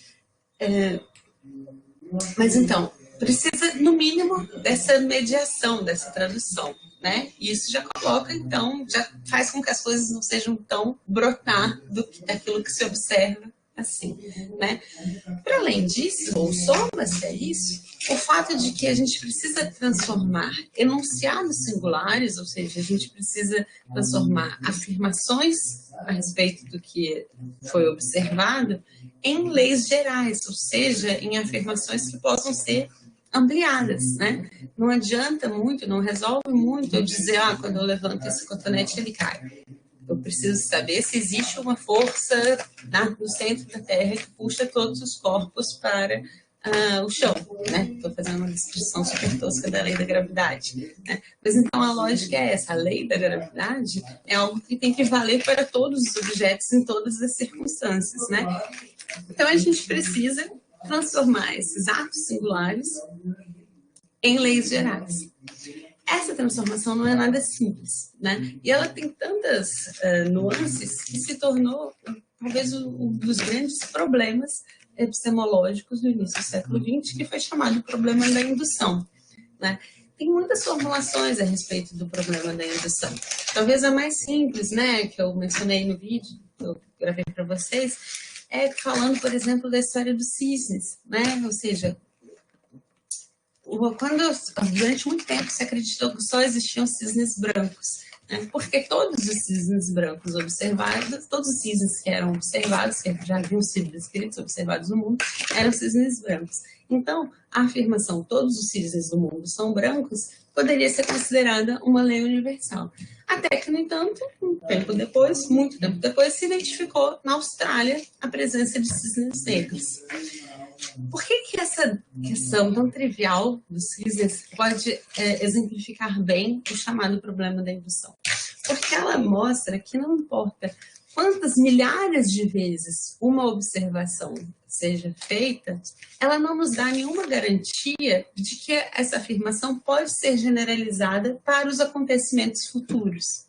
Mas então, precisa, no mínimo, dessa mediação, dessa tradução. Né? E isso já coloca, então, já faz com que as coisas não sejam tão brotar daquilo que se observa assim, né? Para além disso, ou soma-se a isso, o fato de que a gente precisa transformar enunciados singulares, ou seja, a gente precisa transformar afirmações a respeito do que foi observado em leis gerais, ou seja, em afirmações que possam ser ampliadas, né? Não adianta muito, não resolve muito eu dizer, quando eu levanto esse cotonete ele cai. Eu preciso saber se existe uma força no centro da Terra que puxa todos os corpos para o chão, né? Estou fazendo uma descrição super tosca da lei da gravidade, né? Mas então a lógica é essa, a lei da gravidade é algo que tem que valer para todos os objetos em todas as circunstâncias, né? Então a gente precisa transformar esses atos singulares em leis gerais. Essa transformação não é nada simples, né? E ela tem tantas nuances que se tornou talvez um dos grandes problemas epistemológicos no início do século XX, que foi chamado de problema da indução, né? Tem muitas formulações a respeito do problema da indução. Talvez a mais simples, né, que eu mencionei no vídeo, que eu gravei para vocês, é falando, por exemplo, da história dos cisnes, né? Ou seja, durante muito tempo se acreditou que só existiam cisnes brancos, né? Porque todos os cisnes brancos observados, todos os cisnes que eram observados, que já haviam sido descritos, observados no mundo, eram cisnes brancos. Então, a afirmação todos os cisnes do mundo são brancos poderia ser considerada uma lei universal. Até que, no entanto, muito tempo depois, se identificou na Austrália a presença de cisnes negros. Por que essa questão tão trivial dos cisnes pode exemplificar bem o chamado problema da indução? Porque ela mostra que não importa quantas milhares de vezes uma observação seja feita, ela não nos dá nenhuma garantia de que essa afirmação pode ser generalizada para os acontecimentos futuros,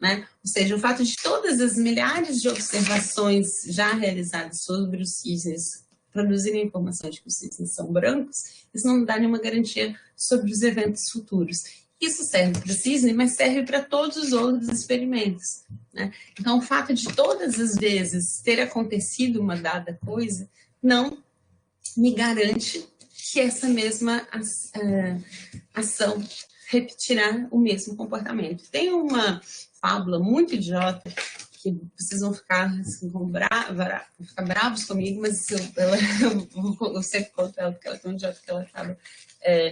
né? Ou seja, o fato de todas as milhares de observações já realizadas sobre os cisnes produzirem informação de que os cisnes são brancos, isso não dá nenhuma garantia sobre os eventos futuros. Isso serve para o cisne, mas serve para todos os outros experimentos, né? Então, o fato de todas as vezes ter acontecido uma dada coisa não me garante que essa mesma ação repetirá o mesmo comportamento. Tem uma fábula muito idiota que vocês vão ficar, assim, ficar bravos comigo, mas eu sempre conto ela, porque ela é tão idiota que ela acaba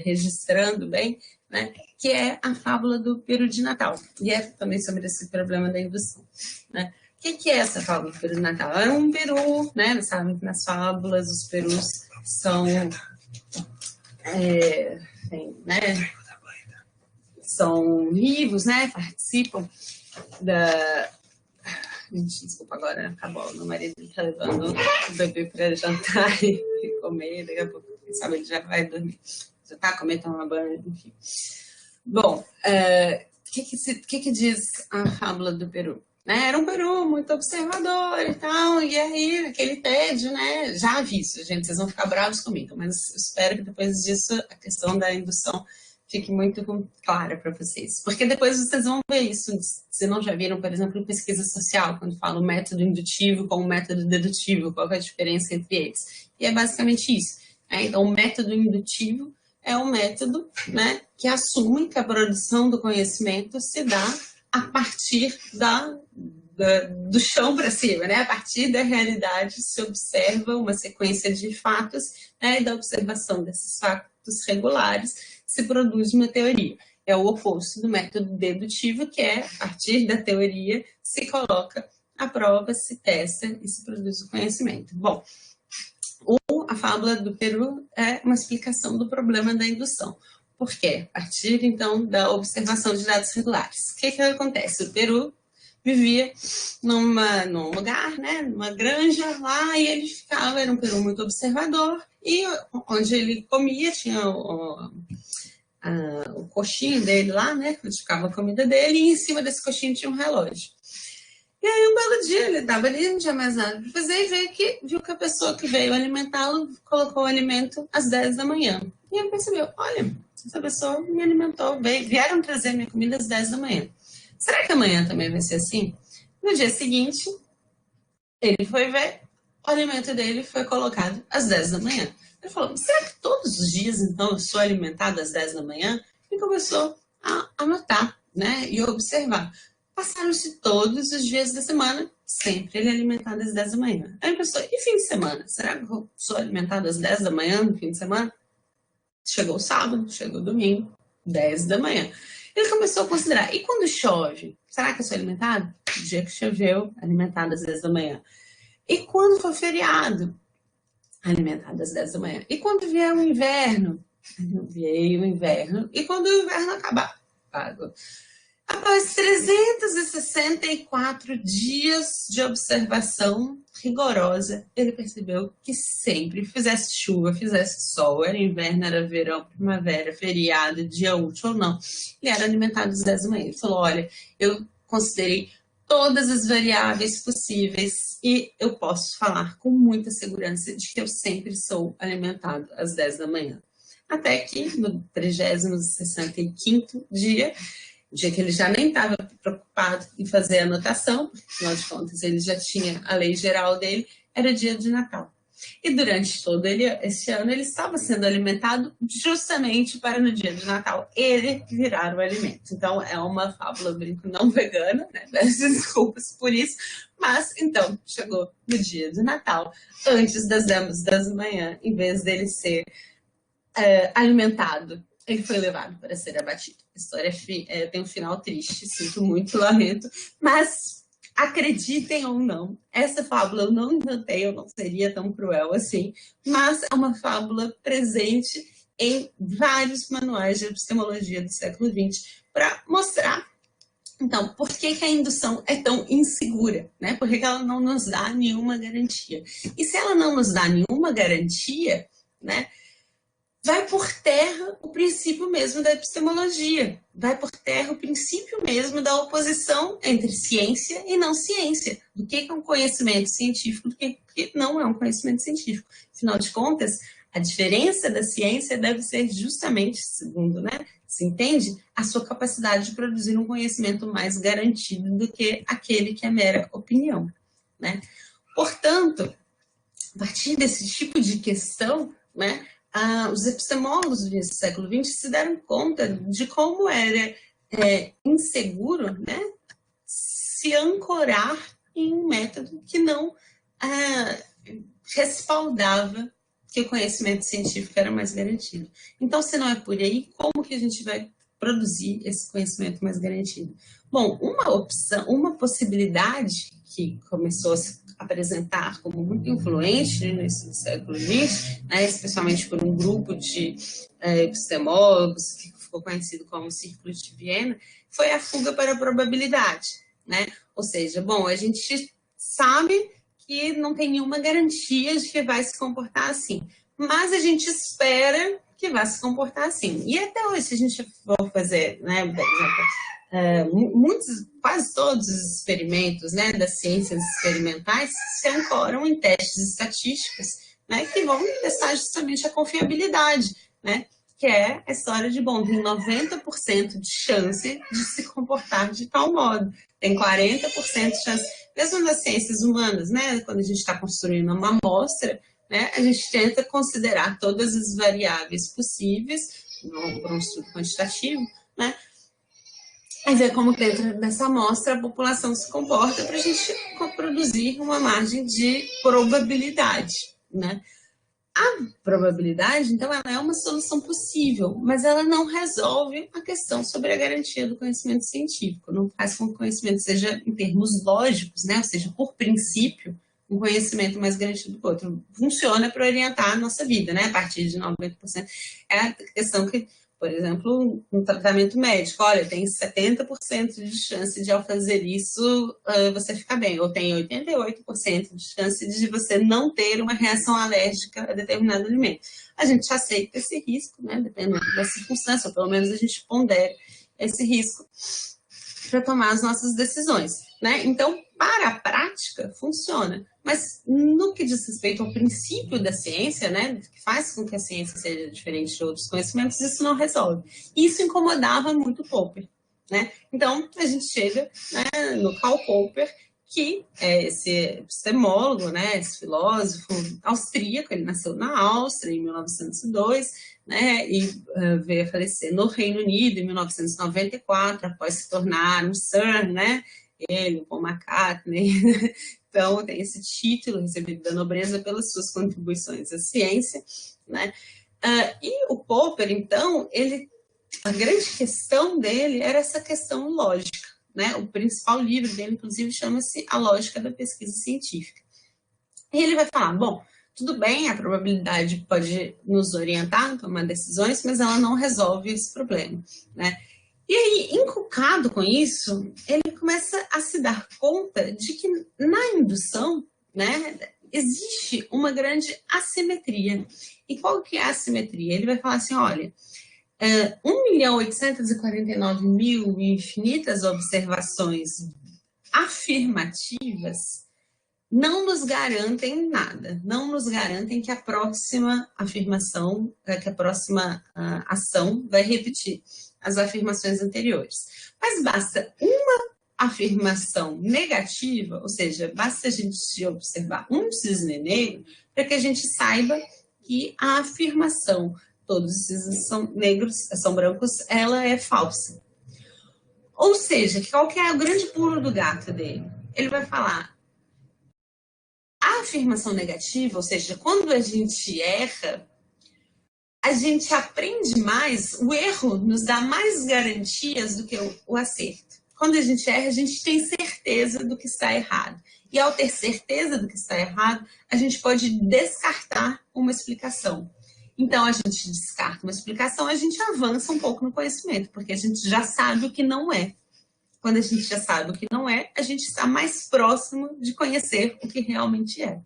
registrando bem, né? Que é a fábula do peru de Natal. E é também sobre esse problema da indução, né? O que é essa fábula do peru de Natal? É um peru, né? Sabem que nas fábulas os perus são, né? São vivos, né? Participam da... Gente, desculpa, agora acabou. Meu marido está levando o bebê para jantar e comer. Daqui a pouco, quem sabe, ele já vai dormir. Já está comendo, tomar banho, enfim. Bom, o que diz a fábula do peru? Né? Era um peru muito observador e tal, e aí aquele tédio, né? Já aviso, gente, vocês vão ficar bravos comigo, mas espero que depois disso a questão da indução fique muito clara para vocês. Porque depois vocês vão ver isso, se não já viram, por exemplo, em pesquisa social, quando fala o método indutivo com o método dedutivo, qual é a diferença entre eles. E é basicamente isso. Né? Então, o método indutivo é um método, né, que assume que a produção do conhecimento se dá a partir do chão para cima, né? A partir da realidade se observa uma sequência de fatos, né, e da observação desses fatos regulares se produz uma teoria. É o oposto do método dedutivo, que é, a partir da teoria, se coloca a prova, se testa e se produz o conhecimento. Bom, a fábula do peru é uma explicação do problema da indução. Por quê? A partir, então, da observação de dados regulares. O que acontece? O peru vivia num lugar, né, numa granja lá, e ele ficava, era um peru muito observador, e onde ele comia, tinha o coxinho dele lá, né, onde ficava a comida dele, e em cima desse coxinho tinha um relógio. E aí, um belo dia, ele estava ali, não tinha mais nada para fazer, e viu que a pessoa que veio alimentá-lo colocou o alimento às 10 da manhã. E ele percebeu, olha, essa pessoa me alimentou, vieram trazer minha comida às 10 da manhã. Será que amanhã também vai ser assim? No dia seguinte, ele foi ver, o alimento dele foi colocado às 10 da manhã. Ele falou, será que todos os dias, então, eu sou alimentado às 10 da manhã? E começou a anotar, né, e observar. Passaram-se todos os dias da semana, sempre ele alimentado às 10 da manhã. Aí ele pensou, e fim de semana? Será que eu sou alimentado às 10 da manhã no fim de semana? Chegou o sábado, chegou o domingo, 10 da manhã. Ele começou a considerar, e quando chove? Será que eu sou alimentado? O dia que choveu, alimentado às 10 da manhã. E quando for feriado? Alimentado às 10 da manhã. E quando vier o inverno? Veio o inverno. E quando o inverno acabar? Pago. Após 364 dias de observação rigorosa, ele percebeu que sempre, fizesse chuva, fizesse sol, era inverno, era verão, primavera, feriado, dia útil ou não, ele era alimentado às 10 da manhã. Ele falou, olha, eu considerei todas as variáveis possíveis e eu posso falar com muita segurança de que eu sempre sou alimentado às 10 da manhã. Até que no 365º dia, o dia que ele já nem estava preocupado em fazer a anotação, porque, afinal de contas ele já tinha a lei geral dele, era dia de Natal. E durante todo esse ano ele estava sendo alimentado justamente para no dia de Natal ele virar o alimento. Então é uma fábula, brinco, não vegana, né? Peço desculpas por isso, mas então chegou no dia de Natal, antes das 10 da manhã, em vez dele ser alimentado, ele foi levado para ser abatido. A história tem um final triste, sinto muito, lamento, mas acreditem ou não, essa fábula eu não inventei, eu não seria tão cruel assim, mas é uma fábula presente em vários manuais de epistemologia do século XX para mostrar, então, por que a indução é tão insegura, né? Por que ela não nos dá nenhuma garantia? E se ela não nos dá nenhuma garantia, né? Vai por terra o princípio mesmo da epistemologia, vai por terra o princípio mesmo da oposição entre ciência e não ciência, do que é um conhecimento científico, do que não é um conhecimento científico. Afinal de contas, a diferença da ciência deve ser justamente, segundo, né, se entende, a sua capacidade de produzir um conhecimento mais garantido do que aquele que é mera opinião, né? Portanto, a partir desse tipo de questão, né, os epistemólogos do século XX se deram conta de como era inseguro, né, se ancorar em um método que não respaldava que o conhecimento científico era mais garantido. Então, se não é por aí, como que a gente vai produzir esse conhecimento mais garantido? Bom, uma possibilidade que começou a se apresentar como muito influente no início do século XX, né, especialmente por um grupo de epistemólogos que ficou conhecido como Círculo de Viena, foi a fuga para a probabilidade, né? Ou seja, bom, a gente sabe que não tem nenhuma garantia de que vai se comportar assim, mas a gente espera que vai se comportar assim. E até hoje, se a gente for fazer, né, por exemplo, quase todos os experimentos, né, das ciências experimentais se ancoram em testes estatísticos, né, que vão testar justamente a confiabilidade, né, que é a história de, bom, tem 90% de chance de se comportar de tal modo, tem 40% de chance, mesmo nas ciências humanas, né, quando a gente está construindo uma amostra, né, a gente tenta considerar todas as variáveis possíveis, para um estudo quantitativo, né, e ver como dentro dessa amostra a população se comporta para a gente produzir uma margem de probabilidade, né? A probabilidade, então, ela é uma solução possível, mas ela não resolve a questão sobre a garantia do conhecimento científico, não faz com que o conhecimento seja em termos lógicos, né? Ou seja, por princípio, um conhecimento mais garantido do que o outro. Funciona para orientar a nossa vida, né? A partir de 90%. É a questão que, por exemplo, um tratamento médico, olha, tem 70% de chance de ao fazer isso você ficar bem, ou tem 88% de chance de você não ter uma reação alérgica a determinado alimento. A gente aceita esse risco, né, dependendo da circunstância, ou pelo menos a gente pondera esse risco para tomar as nossas decisões, né? Então, para a prática, funciona. Mas no que diz respeito ao princípio da ciência, né, que faz com que a ciência seja diferente de outros conhecimentos, isso não resolve. Isso incomodava muito Popper, né? Então, a gente chega, né, no Karl Popper, que é esse epistemólogo, né, esse filósofo austríaco, ele nasceu na Áustria em 1902, né, e veio a falecer no Reino Unido em 1994, após se tornar um Sir, né, ele, o Paul McCartney. Então, tem esse título recebido da nobreza pelas suas contribuições à ciência, né? E o Popper, então, a grande questão dele era essa questão lógica, né? O principal livro dele, inclusive, chama-se A Lógica da Pesquisa Científica. E ele vai falar, bom, tudo bem, a probabilidade pode nos orientar a tomar decisões, mas ela não resolve esse problema, né? E aí, encucado com isso, ele começa a se dar conta de que na indução, né, existe uma grande assimetria. E qual que é a assimetria? Ele vai falar assim, olha, 1.849.000 infinitas observações afirmativas não nos garantem nada, não nos garantem que a próxima afirmação, que a próxima ação vai repetir as afirmações anteriores. Mas basta uma afirmação negativa, ou seja, basta a gente observar um cisne negro para que a gente saiba que a afirmação todos os cisnes são negros, são brancos, ela é falsa. Ou seja, qual que é o grande pulo do gato dele? Ele vai falar, a afirmação negativa, ou seja, quando a gente erra, a gente aprende mais, o erro nos dá mais garantias do que o acerto. Quando a gente erra, a gente tem certeza do que está errado. E ao ter certeza do que está errado, a gente pode descartar uma explicação. Então, a gente descarta uma explicação, a gente avança um pouco no conhecimento, porque a gente já sabe o que não é. Quando a gente já sabe o que não é, a gente está mais próximo de conhecer o que realmente é.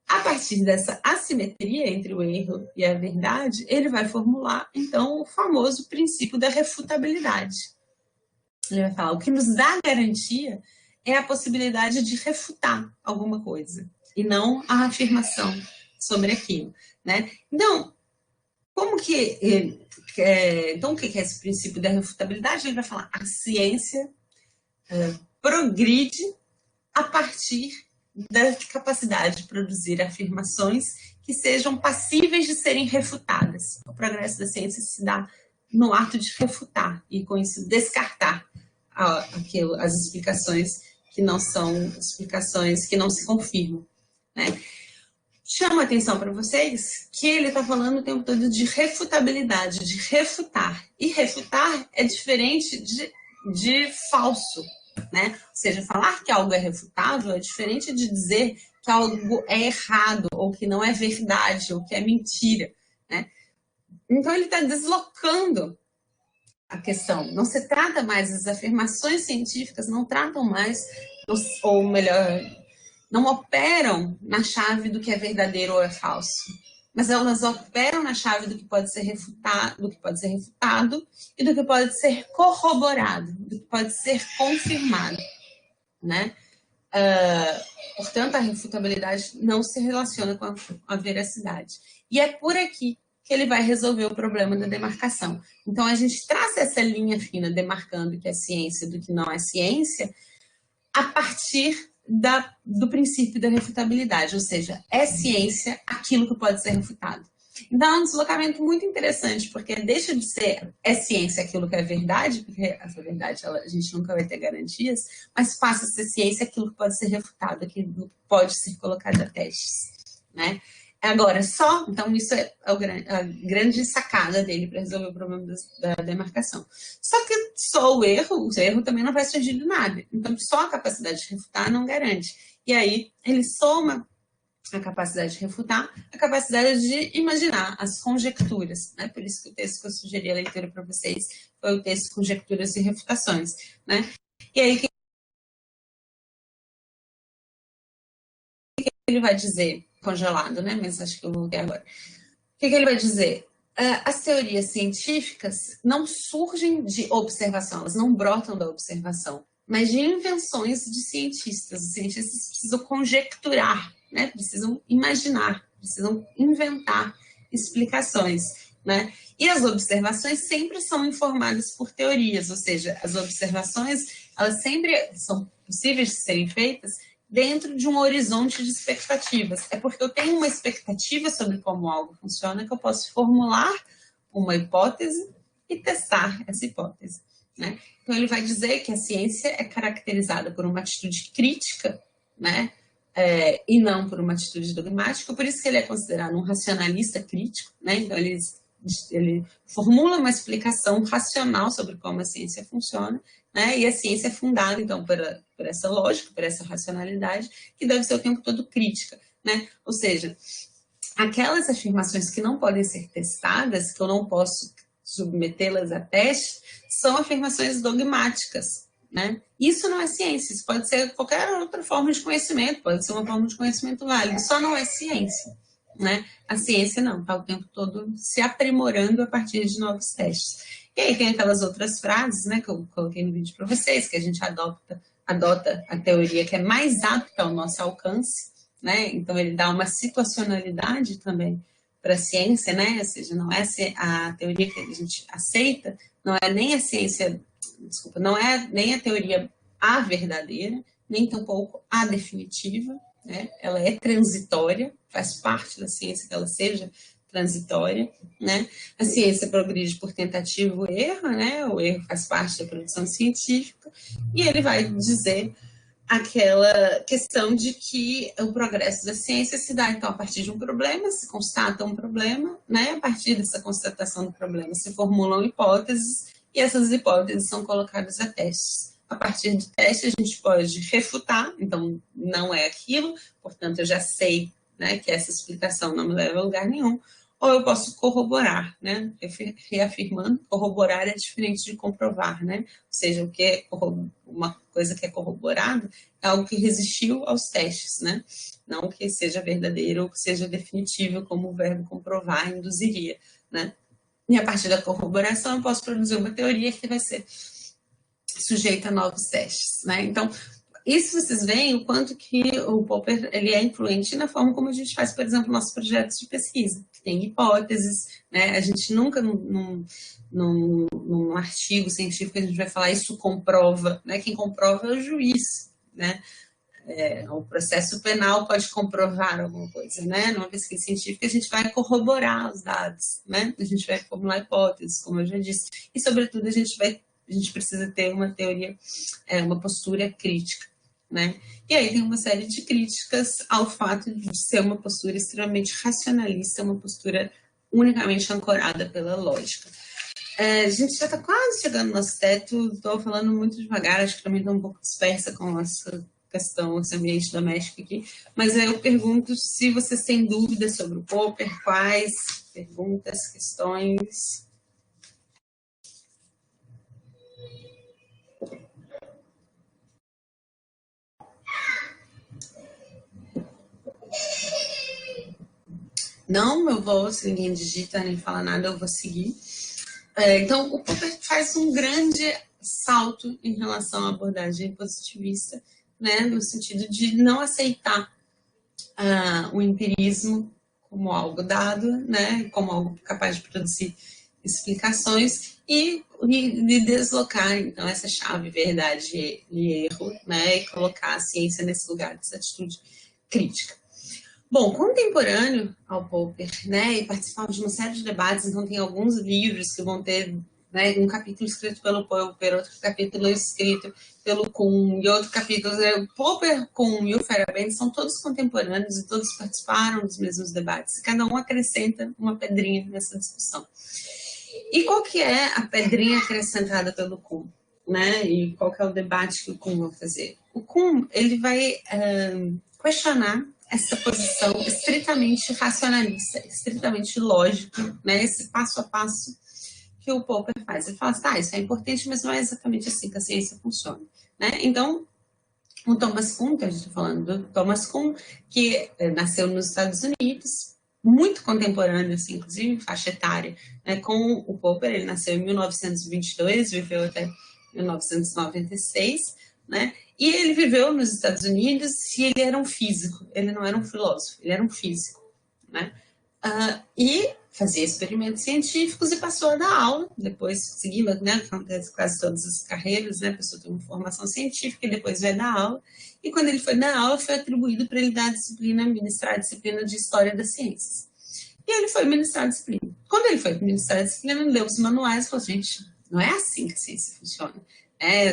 A partir dessa assimetria entre o erro e a verdade, ele vai formular, então, o famoso princípio da refutabilidade. Ele vai falar, o que nos dá garantia é a possibilidade de refutar alguma coisa, e não a afirmação sobre aquilo, né? Então, então, o que é esse princípio da refutabilidade? Ele vai falar, a ciência progride a partir da capacidade de produzir afirmações que sejam passíveis de serem refutadas. O progresso da ciência se dá no ato de refutar e, com isso, descartar as explicações que não são explicações que não se confirmam, né? Chama a atenção para vocês que ele está falando o tempo todo de refutabilidade, de refutar. E refutar é diferente de falso, né? Ou seja, falar que algo é refutável é diferente de dizer que algo é errado, ou que não é verdade, ou que é mentira, né? Então, ele está deslocando a questão. Não se trata mais, as afirmações científicas não tratam mais, ou melhor, não operam na chave do que é verdadeiro ou é falso, mas elas operam na chave do que pode ser refutado, e do que pode ser corroborado, do que pode ser confirmado, né? Portanto, a refutabilidade não se relaciona com a veracidade. E é por aqui que ele vai resolver o problema da demarcação. Então, a gente traça essa linha fina demarcando o que é ciência do que não é ciência a partir do princípio da refutabilidade, ou seja, é ciência aquilo que pode ser refutado. Então, é um deslocamento muito interessante, porque deixa de ser ciência aquilo que é verdade, porque essa verdade a gente nunca vai ter garantias, mas passa a ser ciência aquilo que pode ser refutado, aquilo que pode ser colocado a testes, né? Agora, então isso é a grande sacada dele para resolver o problema da demarcação. Só que só o erro também não vai surgir do nada. Então, só a capacidade de refutar não garante. E aí, ele soma a capacidade de refutar, a capacidade de imaginar as conjecturas, né? Por isso que o texto que eu sugeri a leitura para vocês foi o texto Conjecturas e Refutações, né? E aí, o que ele vai dizer? Congelado, né? Mas acho que eu voltei agora. O que ele vai dizer? As teorias científicas não surgem de observação, elas não brotam da observação, mas de invenções de cientistas. Os cientistas precisam conjecturar, né? Precisam imaginar, precisam inventar explicações, né? E as observações sempre são informadas por teorias, ou seja, as observações, elas sempre são possíveis de serem feitas dentro de um horizonte de expectativas. É porque eu tenho uma expectativa sobre como algo funciona que eu posso formular uma hipótese e testar essa hipótese, né? Então, ele vai dizer que a ciência é caracterizada por uma atitude crítica, né? E não por uma atitude dogmática, por isso que ele é considerado um racionalista crítico, né? Então, ele formula uma explicação racional sobre como a ciência funciona, né? E a ciência é fundada, então, por essa lógica, por essa racionalidade, que deve ser o tempo todo crítica, né? Ou seja, aquelas afirmações que não podem ser testadas, que eu não posso submetê-las a teste, são afirmações dogmáticas, né? Isso não é ciência, isso pode ser qualquer outra forma de conhecimento, pode ser uma forma de conhecimento válido, só não é ciência, né? A ciência não, está o tempo todo se aprimorando a partir de novos testes. E aí tem aquelas outras frases, né, que eu coloquei no vídeo para vocês, que a gente adota adota a teoria que é mais apta ao nosso alcance, né? Então ele dá uma situacionalidade também para a ciência, né? Ou seja, não é a teoria que a gente aceita, não é nem a ciência, desculpa, não é nem a teoria a verdadeira, nem tampouco a definitiva, né? Ela é transitória, faz parte da ciência que ela seja transitória, né? A ciência progride por tentativa e erro, né? O erro faz parte da produção científica, e ele vai dizer aquela questão de que o progresso da ciência se dá, então, a partir de um problema, se constata um problema, né? A partir dessa constatação do problema se formulam hipóteses, e essas hipóteses são colocadas a testes. A partir de testes, a gente pode refutar, então, não é aquilo, portanto, eu já sei, né, que essa explicação não me leva a lugar nenhum, ou eu posso corroborar, né? Reafirmando, corroborar é diferente de comprovar, né? Ou seja, o que é uma coisa que é corroborada é algo que resistiu aos testes, né? Não que seja verdadeiro ou que seja definitivo, como o verbo comprovar induziria, né? E a partir da corroboração eu posso produzir uma teoria que vai ser sujeita a novos testes, né? Então, isso vocês veem o quanto que o Popper ele é influente na forma como a gente faz, por exemplo, nossos projetos de pesquisa. Tem hipóteses, né? A gente nunca, num artigo científico, a gente vai falar isso comprova, né? Quem comprova é o juiz, né? O processo penal pode comprovar alguma coisa, né? Numa pesquisa científica, a gente vai corroborar os dados, né? A gente vai formular hipóteses, como eu já disse. E, sobretudo, a gente precisa ter uma teoria, uma postura crítica, né? E aí tem uma série de críticas ao fato de ser uma postura extremamente racionalista, uma postura unicamente ancorada pela lógica. A gente já está quase chegando no nosso teto, estou falando muito devagar, acho que também estou um pouco dispersa com essa questão, esse ambiente doméstico aqui, mas eu pergunto se vocês têm dúvidas sobre o Popper, quais perguntas, questões. Não, eu vou, se ninguém digita nem fala nada, eu vou seguir. Então, o Popper faz um grande salto em relação à abordagem positivista, né, no sentido de não aceitar o empirismo como algo dado, né, como algo capaz de produzir explicações e de deslocar, então, essa chave verdade e erro, né, e colocar a ciência nesse lugar dessa atitude crítica. Bom, contemporâneo ao Popper, né, e participava de uma série de debates, então tem alguns livros que vão ter, né, um capítulo escrito pelo Popper, outro capítulo escrito pelo Kuhn, e outro capítulo, o Popper, Kuhn e o Feyerabend são todos contemporâneos e todos participaram dos mesmos debates, e cada um acrescenta uma pedrinha nessa discussão. E qual que é a pedrinha acrescentada pelo Kuhn, né, e qual que é o debate que o Kuhn vai fazer? O Kuhn, ele vai questionar essa posição estritamente racionalista, estritamente lógica, né? Esse passo a passo que o Popper faz. Ele fala assim, tá, isso é importante, mas não é exatamente assim que a ciência funciona, né? Então, o Thomas Kuhn, que a gente está falando do Thomas Kuhn, que nasceu nos Estados Unidos, muito contemporâneo, assim, inclusive faixa etária, né, com o Popper. Ele nasceu em 1922, viveu até 1996, né? E ele viveu nos Estados Unidos e ele era um físico, ele não era um filósofo, ele era um físico, né? E fazia experimentos científicos e passou a dar aula, depois seguindo, né, acontece quase todas as carreiras, né, a pessoa tem uma formação científica e depois vai dar aula, e quando ele foi dar aula foi atribuído para ele dar a disciplina, ministrar a disciplina de História das Ciências. E ele foi ministrar a disciplina. Quando ele foi ministrar a disciplina, ele deu os manuais e falou, gente, não é assim que a ciência funciona.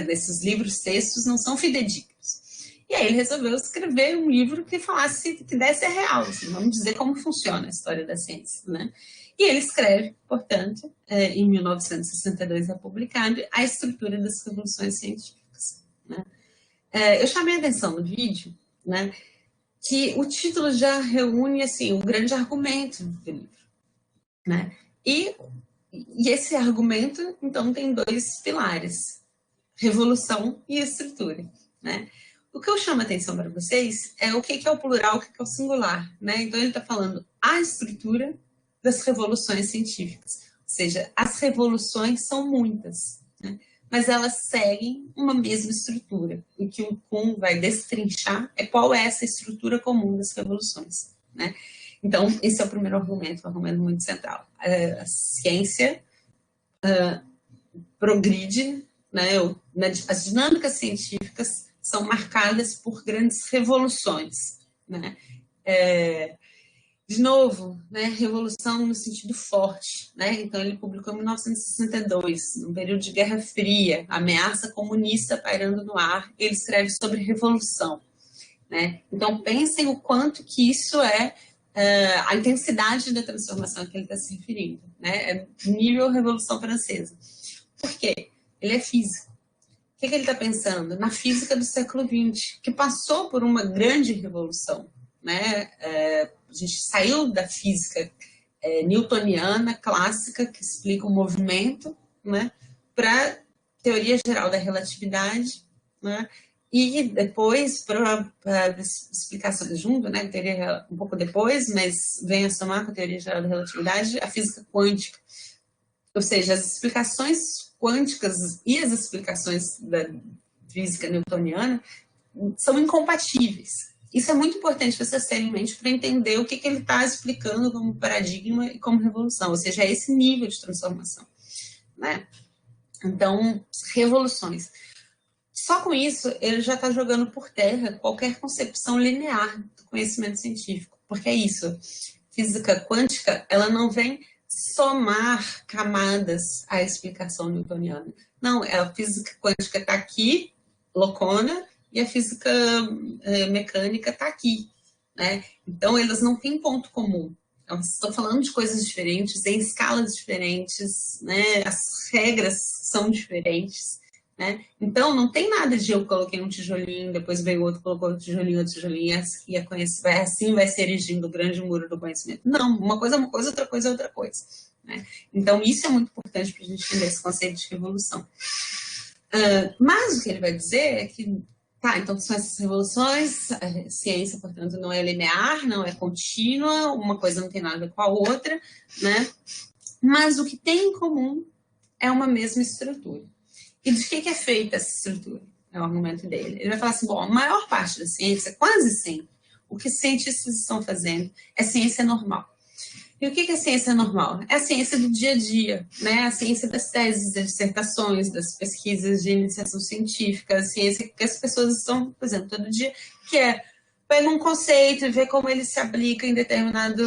Desses livros, textos não são fidedignos. E aí ele resolveu escrever um livro que falasse, que desse a real, assim, vamos dizer como funciona a história da ciência, né? E ele escreve, portanto, em 1962 é publicado, A Estrutura das Revoluções Científicas, né? Eu chamei a atenção no vídeo, né, que o título já reúne, assim, o grande argumento do livro, né? E esse argumento, então, tem dois pilares, revolução e estrutura, né? O que eu chamo a atenção para vocês é o que é o plural, o que é o singular, né? Então, ele está falando a estrutura das revoluções científicas, ou seja, as revoluções são muitas, né? mas elas seguem uma mesma estrutura. O que o Kuhn vai destrinchar é qual é essa estrutura comum das revoluções, né? Então, esse é o primeiro argumento, um argumento muito central. A ciência progride, né? As dinâmicas científicas são marcadas por grandes revoluções, né? De novo, né, revolução no sentido forte, né? Então ele publicou em 1962, num período de Guerra Fria, ameaça comunista pairando no ar, ele escreve sobre revolução, né? Então pensem o quanto que isso é a intensidade da transformação a que ele está se referindo, né? É nível Revolução Francesa. Por quê? Ele é físico. O que ele está pensando? Na física do século XX, que passou por uma grande revolução, né? A gente saiu da física newtoniana, clássica, que explica o movimento, né? Para a teoria geral da relatividade, né? E depois, para explicações junto, né? Teoria um pouco depois, mas vem a somar com a teoria geral da relatividade, a física quântica. Ou seja, as explicações quânticas e as explicações da física newtoniana são incompatíveis. Isso é muito importante vocês terem em mente para entender o que ele está explicando como paradigma e como revolução, ou seja, é esse nível de transformação, né? Então, revoluções. Só com isso, ele já está jogando por terra qualquer concepção linear do conhecimento científico, porque é isso. Física quântica, ela não vem somar camadas à explicação newtoniana. Não, a física quântica está aqui, loucona, e a física mecânica está aqui, né? Então, elas não têm ponto comum. Elas estão falando de coisas diferentes, em escalas diferentes, né? As regras são diferentes, né? Então, não tem nada de eu coloquei um tijolinho, depois veio outro, colocou outro tijolinho, e assim vai se erigindo o grande muro do conhecimento. Não, uma coisa é uma coisa, outra coisa é outra coisa, né? Então, isso é muito importante para a gente entender esse conceito de revolução. Mas o que ele vai dizer é que tá, então são essas revoluções, a ciência, portanto, não é linear, não é contínua, uma coisa não tem nada a ver com a outra, né? Mas o que tem em comum é uma mesma estrutura. E de que é feita essa estrutura? É o argumento dele. Ele vai falar assim, bom, a maior parte da ciência, quase sempre, o que cientistas estão fazendo é ciência normal. E o que é ciência normal? É a ciência do dia a dia, né? A ciência das teses, das dissertações, das pesquisas de iniciação científica, a ciência que as pessoas estão fazendo todo dia, que é pegar um conceito e ver como ele se aplica em determinada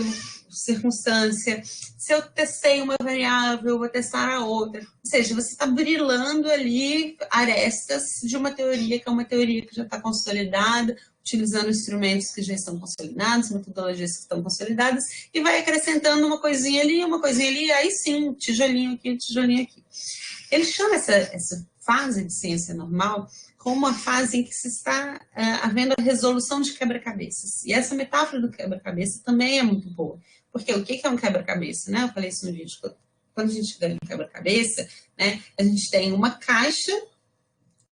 circunstância. Se eu testei uma variável, eu vou testar a outra. Ou seja, você está brilhando ali arestas de uma teoria que é uma teoria que já está consolidada, utilizando instrumentos que já estão consolidados, metodologias que estão consolidadas, e vai acrescentando uma coisinha ali, aí sim, tijolinho aqui, tijolinho aqui. Ele chama essa fase de ciência normal como uma fase em que se está havendo a resolução de quebra-cabeças. E essa metáfora do quebra-cabeça também é muito boa. Porque o que é um quebra-cabeça, né? Eu falei isso no vídeo. Quando a gente ganha um quebra-cabeça, né, a gente tem uma caixa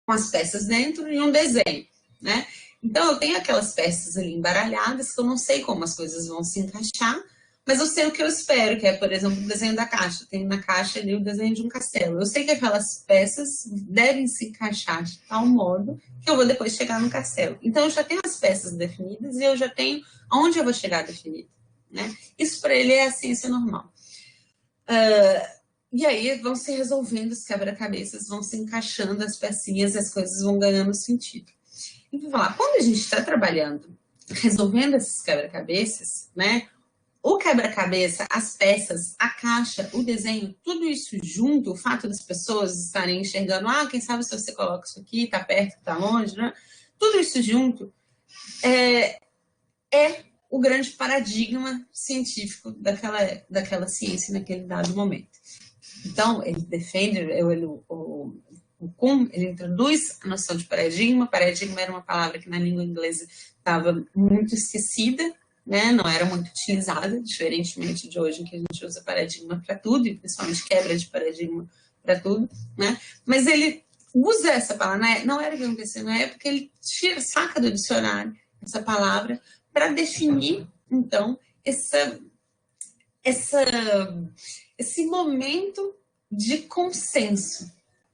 com as peças dentro e um desenho, né? Então, eu tenho aquelas peças ali embaralhadas que eu não sei como as coisas vão se encaixar, mas eu sei o que eu espero, que é, por exemplo, o desenho da caixa. Tem na caixa ali o desenho de um castelo. Eu sei que aquelas peças devem se encaixar de tal modo que eu vou depois chegar no castelo. Então, eu já tenho as peças definidas e eu já tenho aonde eu vou chegar definido, né? Isso, para ele, é a ciência normal. E aí vão se resolvendo os quebra-cabeças, vão se encaixando as pecinhas, as coisas vão ganhando sentido. E vou falar, quando a gente está trabalhando, resolvendo esses quebra-cabeças, né? O quebra-cabeça, as peças, a caixa, o desenho, tudo isso junto, o fato das pessoas estarem enxergando, quem sabe se você coloca isso aqui, está perto, está longe, né? Tudo isso junto é o grande paradigma científico daquela ciência naquele dado momento. Então, ele defende, o Kuhn, ele introduz a noção de paradigma. Paradigma era uma palavra que na língua inglesa estava muito esquecida, né? Não era muito utilizada, diferentemente de hoje, em que a gente usa paradigma para tudo, e principalmente quebra de paradigma para tudo, né? Mas ele usa essa palavra, não era o que aconteceu na época, ele saca do dicionário essa palavra para definir, então, esse momento de consenso,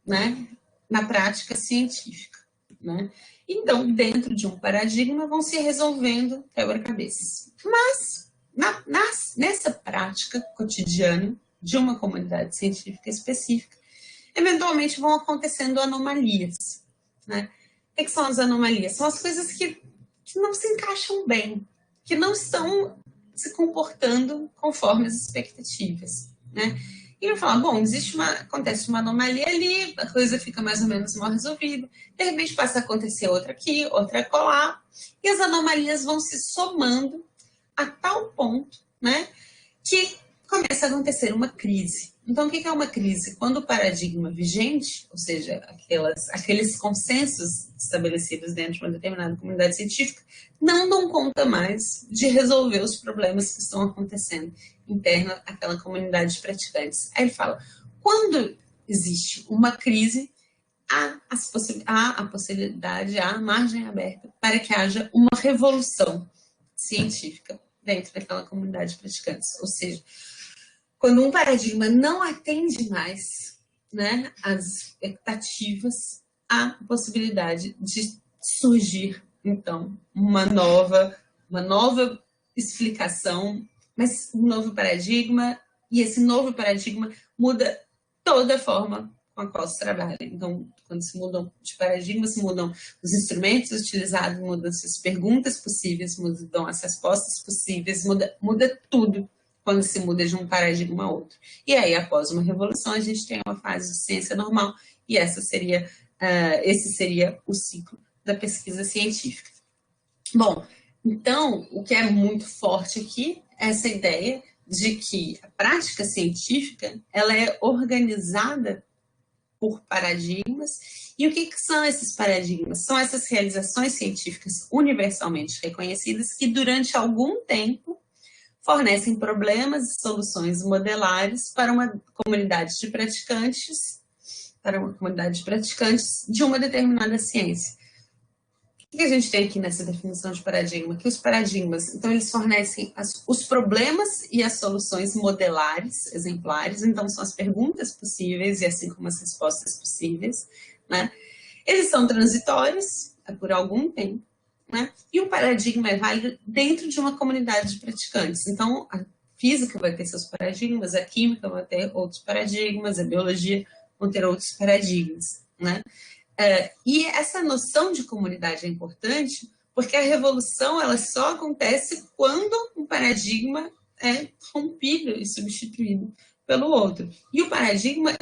né, na prática científica, né? Então, dentro de um paradigma, vão se resolvendo quebra-cabeças. Mas, nessa prática cotidiana de uma comunidade científica específica, eventualmente vão acontecendo anomalias, né? O que são as anomalias? São as coisas que não se encaixam bem, que não estão se comportando conforme as expectativas, né? E eu falo, bom, acontece uma anomalia ali, a coisa fica mais ou menos mal resolvida, de repente passa a acontecer outra aqui, outra acolá, e as anomalias vão se somando a tal ponto, né, que começa a acontecer uma crise. Então, o que é uma crise? Quando o paradigma vigente, ou seja, aqueles consensos estabelecidos dentro de uma determinada comunidade científica, não dão conta mais de resolver os problemas que estão acontecendo interno àquela comunidade de praticantes. Aí ele fala, quando existe uma crise, há a possibilidade, há a margem aberta para que haja uma revolução científica dentro daquela comunidade de praticantes. Ou seja, quando um paradigma não atende mais, né, às expectativas, há a possibilidade de surgir, então, uma nova explicação, mas um novo paradigma, e esse novo paradigma muda toda a forma com a qual se trabalha. Então, quando se mudam de paradigma, se mudam os instrumentos utilizados, mudam-se as perguntas possíveis, mudam as respostas possíveis, muda tudo quando se muda de um paradigma a outro. E aí, após uma revolução, a gente tem uma fase de ciência normal, e esse seria o ciclo da pesquisa científica. Bom, então, o que é muito forte aqui é essa ideia de que a prática científica ela é organizada por paradigmas. E o que são esses paradigmas? São essas realizações científicas universalmente reconhecidas que, durante algum tempo, fornecem problemas e soluções modelares para uma comunidade de praticantes, de uma determinada ciência. O que a gente tem aqui nessa definição de paradigma? Que os paradigmas, então, eles fornecem os problemas e as soluções modelares, exemplares, então são as perguntas possíveis e assim como as respostas possíveis, né? Eles são transitórios por algum tempo, né? E o paradigma é válido dentro de uma comunidade de praticantes. Então, a física vai ter seus paradigmas, a química vai ter outros paradigmas, a biologia vão ter outros paradigmas, né? E essa noção de comunidade é importante porque a revolução ela só acontece quando um paradigma é rompido e substituído pelo outro. E o paradigma,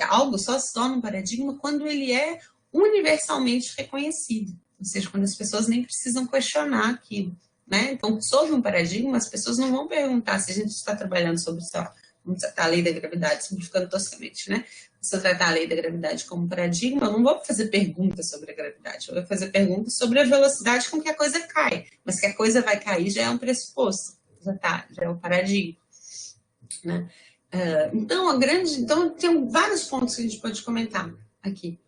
algo só se torna um paradigma quando ele é universalmente reconhecido. Ou seja, quando as pessoas nem precisam questionar aquilo, né? Então, sobre um paradigma, as pessoas não vão perguntar se a gente está trabalhando sobre, vamos tratar a lei da gravidade, simplificando toscamente, né? Se eu tratar a lei da gravidade como paradigma, eu não vou fazer perguntas sobre a gravidade, eu vou fazer perguntas sobre a velocidade com que a coisa cai. Mas que a coisa vai cair já é um pressuposto, já é um paradigma, né? Então, tem vários pontos que a gente pode comentar aqui.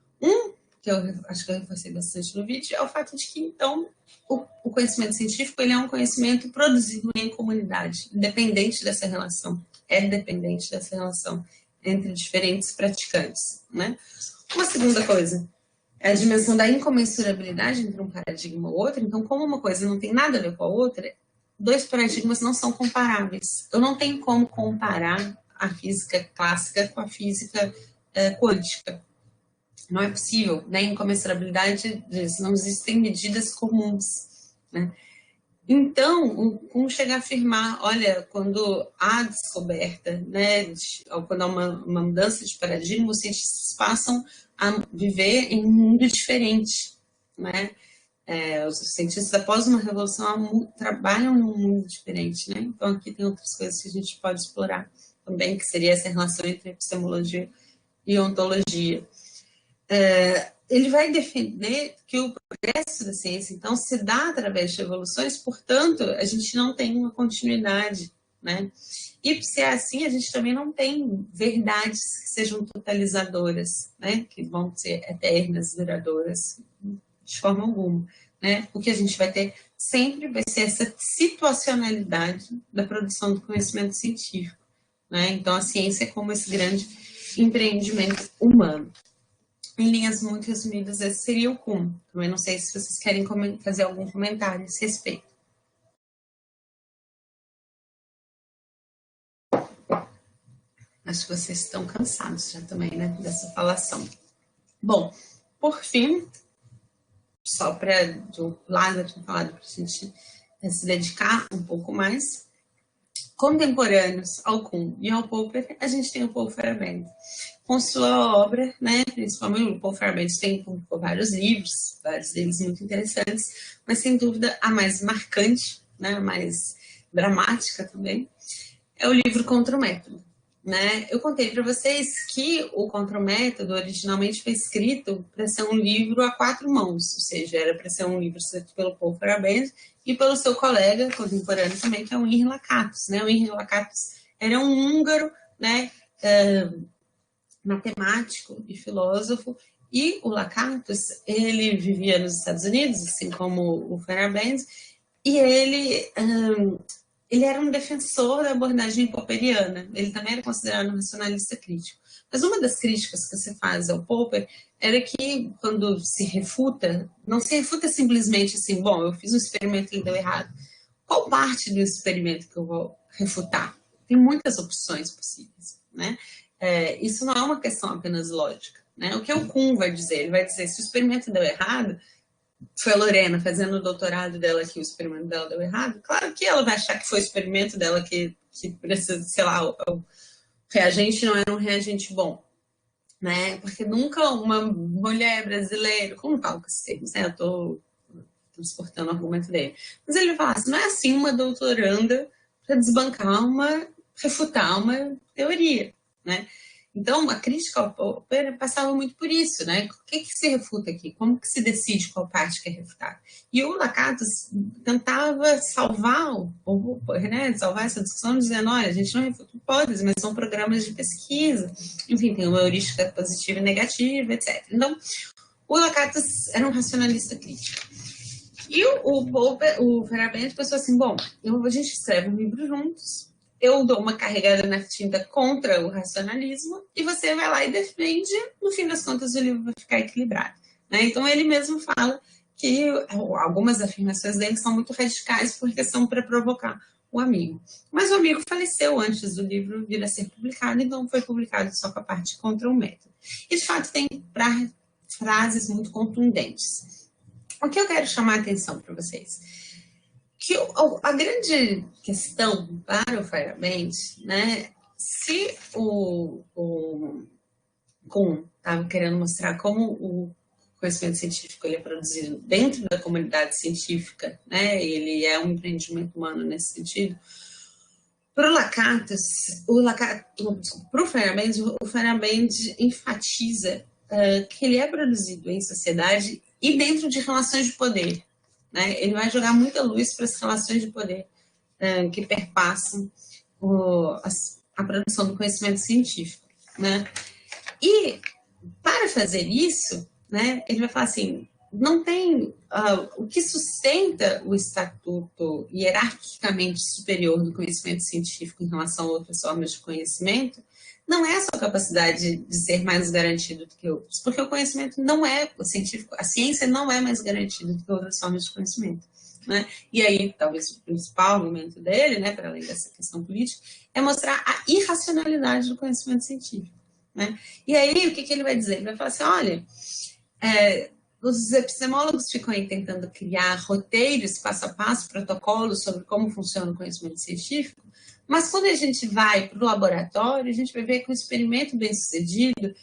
Que eu acho que eu reforcei bastante no vídeo, é o fato de que, então, o conhecimento científico ele é um conhecimento produzido em comunidade, independente dessa relação, dependente dessa relação entre diferentes praticantes, né? Uma segunda coisa é a dimensão da incomensurabilidade entre um paradigma e outro. Então, como uma coisa não tem nada a ver com a outra, dois paradigmas não são comparáveis. Eu não tenho como comparar a física clássica com a física quântica. Não é possível, né? Incomensurabilidade diz, não existem medidas comuns, né? Então, como chegar a afirmar, olha, quando há descoberta, né, ou quando há uma mudança de paradigma, os cientistas passam a viver em um mundo diferente, né? Os cientistas, após uma revolução, trabalham num mundo diferente, né? Então, aqui tem outras coisas que a gente pode explorar também, que seria essa relação entre epistemologia e ontologia. Ele vai defender que o progresso da ciência, então, se dá através de evoluções, portanto, a gente não tem uma continuidade, né? E se é assim, a gente também não tem verdades que sejam totalizadoras, né? Que vão ser eternas, duradouras, de forma alguma, né? O que a gente vai ter sempre vai ser essa situacionalidade da produção do conhecimento científico, né? Então, a ciência é como esse grande empreendimento humano. Em linhas muito resumidas, esse seria o Kuhn. Também não sei se vocês querem fazer algum comentário a esse respeito. Acho que vocês estão cansados já também, né, dessa falação. Bom, por fim, só para do lado eu tinha falado para a gente se dedicar um pouco mais, contemporâneos ao Kuhn e ao Popper, a gente tem o Paul Feyerabend. Com sua obra, né, principalmente o Paul Feyerabend tem publicou vários livros, vários deles muito interessantes, mas sem dúvida a mais marcante, né, a mais dramática também, é o livro Contra o Método. Né? Eu contei para vocês que o Contra o Método originalmente foi escrito para ser um livro a 4 mãos, ou seja, era para ser um livro escrito pelo Paul Feyerabend e pelo seu colega contemporâneo também, que é o Henri Lakatos. Né? O Henri Lakatos era um húngaro, né, matemático e filósofo, e o Lakatos, ele vivia nos Estados Unidos, assim como o Feyerabend, e ele era um defensor da abordagem popperiana. Ele também era considerado um racionalista crítico. Mas uma das críticas que você faz ao Popper era que, quando se refuta, não se refuta simplesmente assim, bom, eu fiz um experimento e deu errado. Qual parte do experimento que eu vou refutar? Tem muitas opções possíveis, né? Isso não é uma questão apenas lógica, né? O que o Kuhn vai dizer? Ele vai dizer, se o experimento deu errado, foi a Lorena fazendo o doutorado dela que o experimento dela deu errado, claro que ela vai achar que foi o experimento dela que precisa, sei lá, o reagente não era um reagente bom, né? Porque nunca uma mulher brasileira, como falo com esses termos, né? Eu estou transportando o argumento dele, mas ele vai falar assim, não é assim uma doutoranda para desbancar refutar uma teoria, né? Então, a crítica ao Popper passava muito por isso, né? O que se refuta aqui? Como que se decide qual parte que é refutada? E o Lakatos tentava salvar o Popper, né? Salvar essa discussão dizendo, olha, a gente não refuta hipóteses, mas são programas de pesquisa. Enfim, tem uma heurística positiva e negativa, etc. Então, o Lakatos era um racionalista crítico. E o Feyerabend pensou assim, bom, a gente escreve um livro juntos, eu dou uma carregada na tinta contra o racionalismo e você vai lá e defende, no fim das contas o livro vai ficar equilibrado. Né? Então ele mesmo fala que algumas afirmações dele são muito radicais porque são para provocar o amigo. Mas o amigo faleceu antes do livro vir a ser publicado, então foi publicado só com a parte contra o método. E de fato tem frases muito contundentes. O que eu quero chamar a atenção para vocês? Que a grande questão para o Feyerabend, né, se o Kuhn estava querendo mostrar como o conhecimento científico ele é produzido dentro da comunidade científica, né, ele é um empreendimento humano nesse sentido, para o Lakatos, para o Feyerabend enfatiza que ele é produzido em sociedade e dentro de relações de poder. Né? Ele vai jogar muita luz para as relações de poder que perpassam a produção do conhecimento científico. Né? E, para fazer isso, né, ele vai falar assim, não tem o que sustenta o estatuto hierarquicamente superior do conhecimento científico em relação a outras formas de conhecimento, não é a sua capacidade de ser mais garantido do que outros, porque o conhecimento não é o científico, a ciência não é mais garantida do que outras formas de conhecimento. Né? E aí, talvez o principal argumento dele, né, para além dessa questão política, é mostrar a irracionalidade do conhecimento científico. Né? E aí, o que ele vai dizer? Ele vai falar assim, olha, os epistemólogos ficam aí tentando criar roteiros, passo a passo, protocolos sobre como funciona o conhecimento científico, mas quando a gente vai para o laboratório, a gente vai ver que um experimento bem-sucedido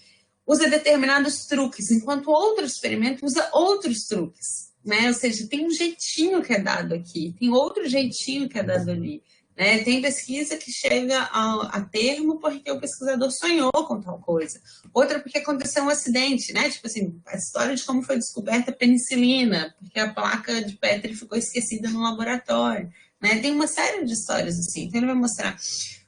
usa determinados truques, enquanto outro experimento usa outros truques. Né? Ou seja, tem um jeitinho que é dado aqui, tem outro jeitinho que é dado ali. Né? Tem pesquisa que chega a termo porque o pesquisador sonhou com tal coisa. Outra porque aconteceu um acidente, né? Tipo assim, a história de como foi descoberta a penicilina, porque a placa de Petri ficou esquecida no laboratório. Né? Tem uma série de histórias assim. Então ele vai mostrar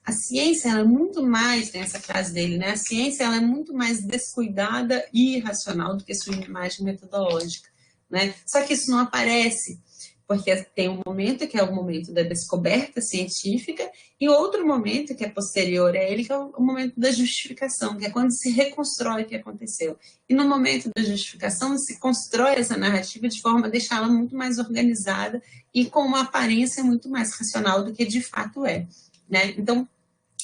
a ciência ela é muito mais, tem essa frase dele, né? A ciência ela é muito mais descuidada e irracional do que sua imagem metodológica. Né? Só que isso não aparece porque tem um momento que é o momento da descoberta científica e outro momento que é posterior a ele, que é o momento da justificação, que é quando se reconstrói o que aconteceu. E no momento da justificação se constrói essa narrativa de forma a deixá-la muito mais organizada e com uma aparência muito mais racional do que de fato é, né? Então,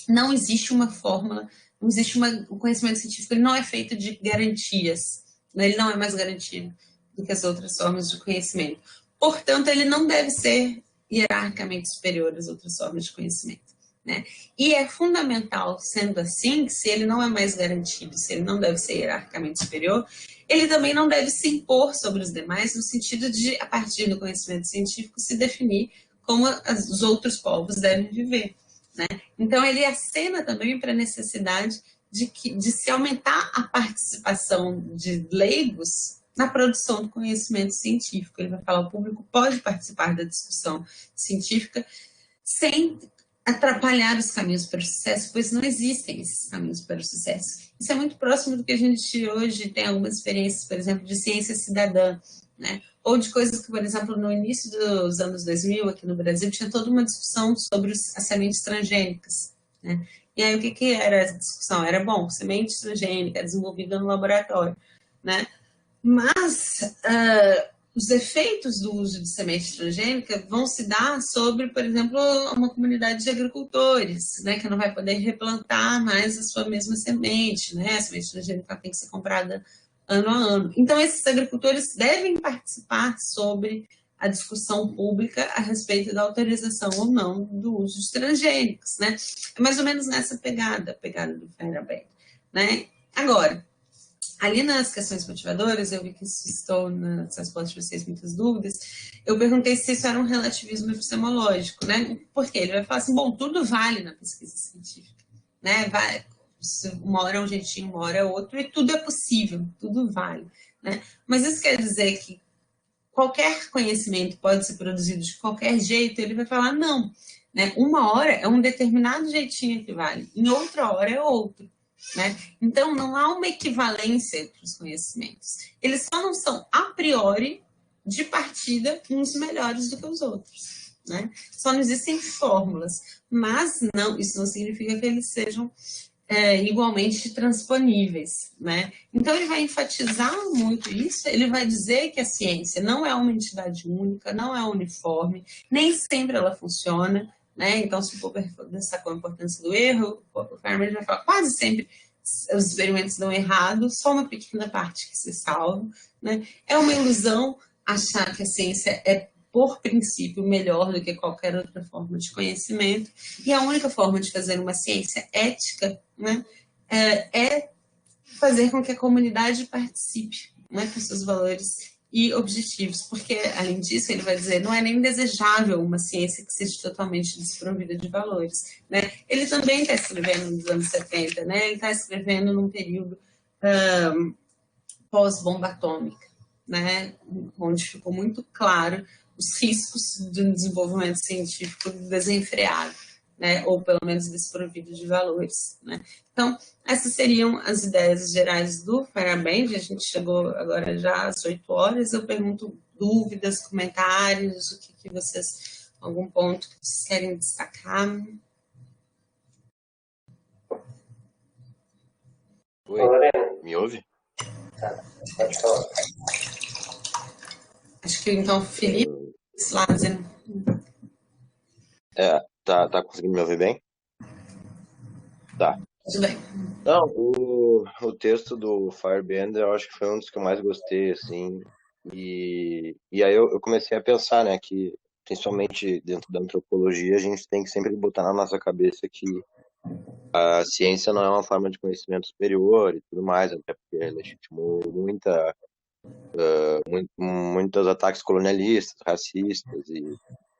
não existe uma fórmula, não existe o conhecimento científico, ele não é feito de garantias, né? Ele não é mais garantido do que as outras formas de conhecimento. Portanto, ele não deve ser hierarquicamente superior às outras formas de conhecimento, né? E é fundamental, sendo assim, se ele não é mais garantido, se ele não deve ser hierarquicamente superior, ele também não deve se impor sobre os demais, no sentido de, a partir do conhecimento científico, se definir como os outros povos devem viver, né? Então, ele acena também para a necessidade de se aumentar a participação de leigos na produção do conhecimento científico. Ele vai falar, o público pode participar da discussão científica sem atrapalhar os caminhos para o sucesso, pois não existem esses caminhos para o sucesso. Isso é muito próximo do que a gente hoje tem algumas experiências, por exemplo, de ciência cidadã, né? Ou de coisas que, por exemplo, no início dos anos 2000, aqui no Brasil, tinha toda uma discussão sobre as sementes transgênicas, né? E aí, o que era a discussão? Era, bom, semente transgênica, desenvolvida no laboratório, né? Mas os efeitos do uso de semente transgênica vão se dar sobre, por exemplo, uma comunidade de agricultores, né, que não vai poder replantar mais a sua mesma semente, né? A semente transgênica tem que ser comprada ano a ano. Então, esses agricultores devem participar sobre a discussão pública a respeito da autorização ou não do uso de transgênicos, né? É mais ou menos nessa pegada, a pegada do Feyerabend, né? Agora, ali nas questões motivadoras, eu vi que suscitou nas respostas de vocês muitas dúvidas. Eu perguntei se isso era um relativismo epistemológico, né? Porque ele vai falar assim, bom, tudo vale na pesquisa científica, né? Uma hora é um jeitinho, uma hora é outro, e tudo é possível, tudo vale, né? Mas isso quer dizer que qualquer conhecimento pode ser produzido de qualquer jeito? Ele vai falar, não, né? Uma hora é um determinado jeitinho que vale, em outra hora é outro, né? Então, não há uma equivalência entre os conhecimentos. Eles só não são, a priori, de partida, uns melhores do que os outros, né? Só não existem fórmulas. Mas não, isso não significa que eles sejam igualmente transponíveis, né? Então, ele vai enfatizar muito isso, ele vai dizer que a ciência não é uma entidade única, não é uniforme, nem sempre ela funciona, né? Então, se o Popper destacou a importância do erro, o Feynman vai falar, quase sempre os experimentos dão errado, só uma pequena parte que se salva, né? É uma ilusão achar que a ciência é, por princípio, melhor do que qualquer outra forma de conhecimento, e a única forma de fazer uma ciência ética, né, é fazer com que a comunidade participe, né, com seus valores e objetivos, porque, além disso, ele vai dizer, não é nem desejável uma ciência que seja totalmente desprovida de valores, né? Ele também está escrevendo nos anos 70, né? Ele está escrevendo num período pós-bomba atômica, né? Onde ficou muito claro os riscos de um desenvolvimento científico desenfreado, né? Ou pelo menos desprovido de valores, né? Então, essas seriam as ideias gerais do Feyerabend. A gente chegou agora já às 8 horas. Eu pergunto dúvidas, comentários, o que vocês, algum ponto que vocês querem destacar? Oi, me ouve? Tá, pode falar. Acho que então Felipe Slazer. Tá conseguindo me ouvir bem? Tá. Tudo bem. Não, o texto do Feyerabend eu acho que foi um dos que eu mais gostei, assim, e aí eu comecei a pensar, né, que principalmente dentro da antropologia a gente tem que sempre botar na nossa cabeça que a ciência não é uma forma de conhecimento superior e tudo mais, até porque ela legitimou muitos ataques colonialistas, racistas e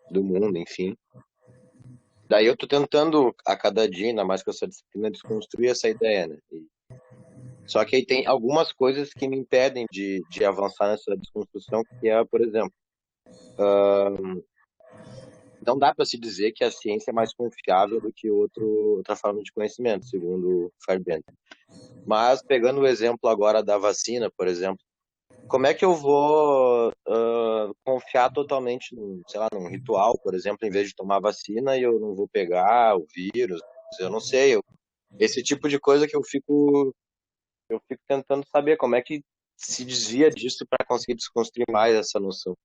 do mundo, enfim. Daí eu tô tentando a cada dia, ainda mais com essa disciplina, desconstruir essa ideia, né? Só que aí tem algumas coisas que me impedem de avançar nessa desconstrução, que é, por exemplo, não dá para se dizer que a ciência é mais confiável do que outra forma de conhecimento, segundo Feyerabend. Mas, pegando o exemplo agora da vacina, por exemplo, como é que eu vou confiar totalmente sei lá, num ritual, por exemplo, em vez de tomar vacina e eu não vou pegar o vírus? Eu não sei, esse tipo de coisa que eu fico tentando saber como é que se desvia disso para conseguir desconstruir mais essa noção.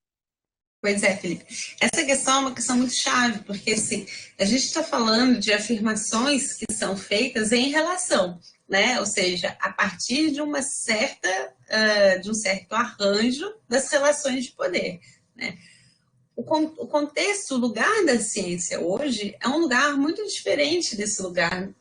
Pois é, Felipe. Essa questão é uma questão muito chave, porque assim, a gente está falando de afirmações que são feitas em relação, né? Ou seja, a partir de uma certa, de um certo arranjo das relações de poder, né? O contexto, o lugar da ciência hoje é um lugar muito diferente desse lugar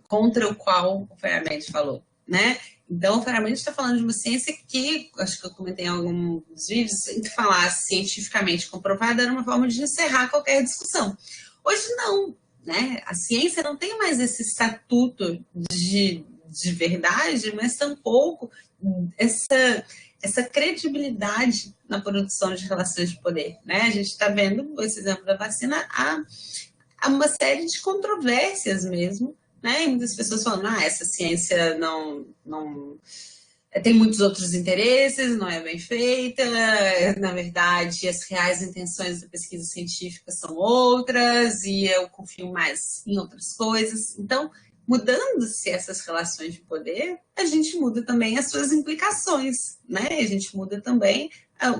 contra o qual o Feyerabend falou, né? Então, o Feyerabend está falando de uma ciência que, acho que eu comentei em alguns vídeos, em que falar cientificamente comprovada era uma forma de encerrar qualquer discussão. Hoje não, né? A ciência não tem mais esse estatuto de verdade, mas tampouco essa credibilidade na produção de relações de poder, né? A gente está vendo, esse exemplo da vacina, há uma série de controvérsias mesmo, né? E muitas pessoas falam, essa ciência não tem muitos outros interesses, não é bem feita, na verdade, as reais intenções da pesquisa científica são outras, e eu confio mais em outras coisas. Então, mudando-se essas relações de poder, a gente muda também as suas implicações, né? A gente muda também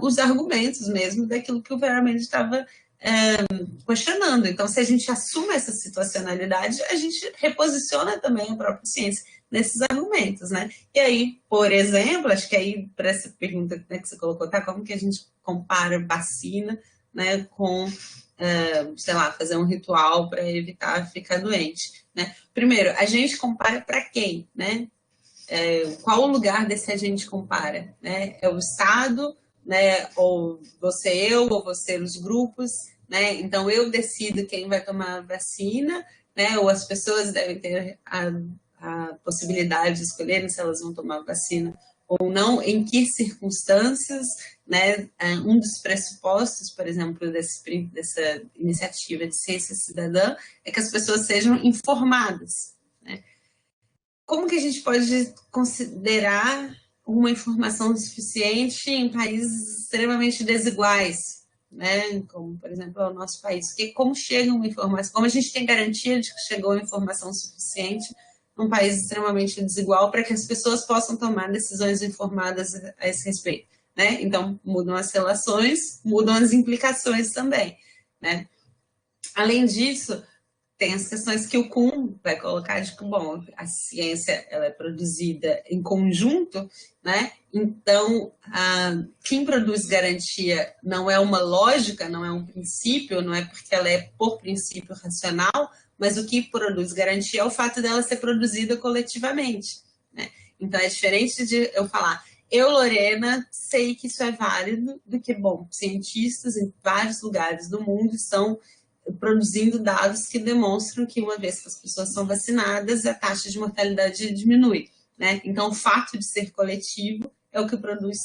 os argumentos mesmo daquilo que o Feyerabend estava questionando. Então, se a gente assume essa situacionalidade, a gente reposiciona também a própria ciência nesses argumentos, né? E aí, por exemplo, acho que aí, para essa pergunta, né, que você colocou, tá? Como que a gente compara vacina, né, com, sei lá, fazer um ritual para evitar ficar doente, né? Primeiro, a gente compara para quem, né? Qual o lugar desse a gente compara, né? É o Estado, né? Ou você os grupos, né? Então eu decido quem vai tomar a vacina, né? Ou as pessoas devem ter a possibilidade de escolherem se elas vão tomar a vacina ou não, em que circunstâncias, né? Um dos pressupostos, por exemplo, dessa iniciativa de ciência cidadã é que as pessoas sejam informadas, né? Como que a gente pode considerar uma informação suficiente em países extremamente desiguais, né? Como, por exemplo, é o nosso país? Porque como chega uma informação, como a gente tem garantia de que chegou informação suficiente num país extremamente desigual para que as pessoas possam tomar decisões informadas a esse respeito, né? Então, mudam as relações, mudam as implicações também, né? Além disso, tem as questões que o Kuhn vai colocar de que, bom, a ciência ela é produzida em conjunto, né? Então, quem produz garantia não é uma lógica, não é um princípio, não é porque ela é por princípio racional, mas o que produz garantia é o fato dela ser produzida coletivamente, né? Então, é diferente de eu falar, eu, Lorena, sei que isso é válido, do que, bom, cientistas em vários lugares do mundo estão produzindo dados que demonstram que uma vez que as pessoas são vacinadas, a taxa de mortalidade diminui, né? Então, o fato de ser coletivo é o que produz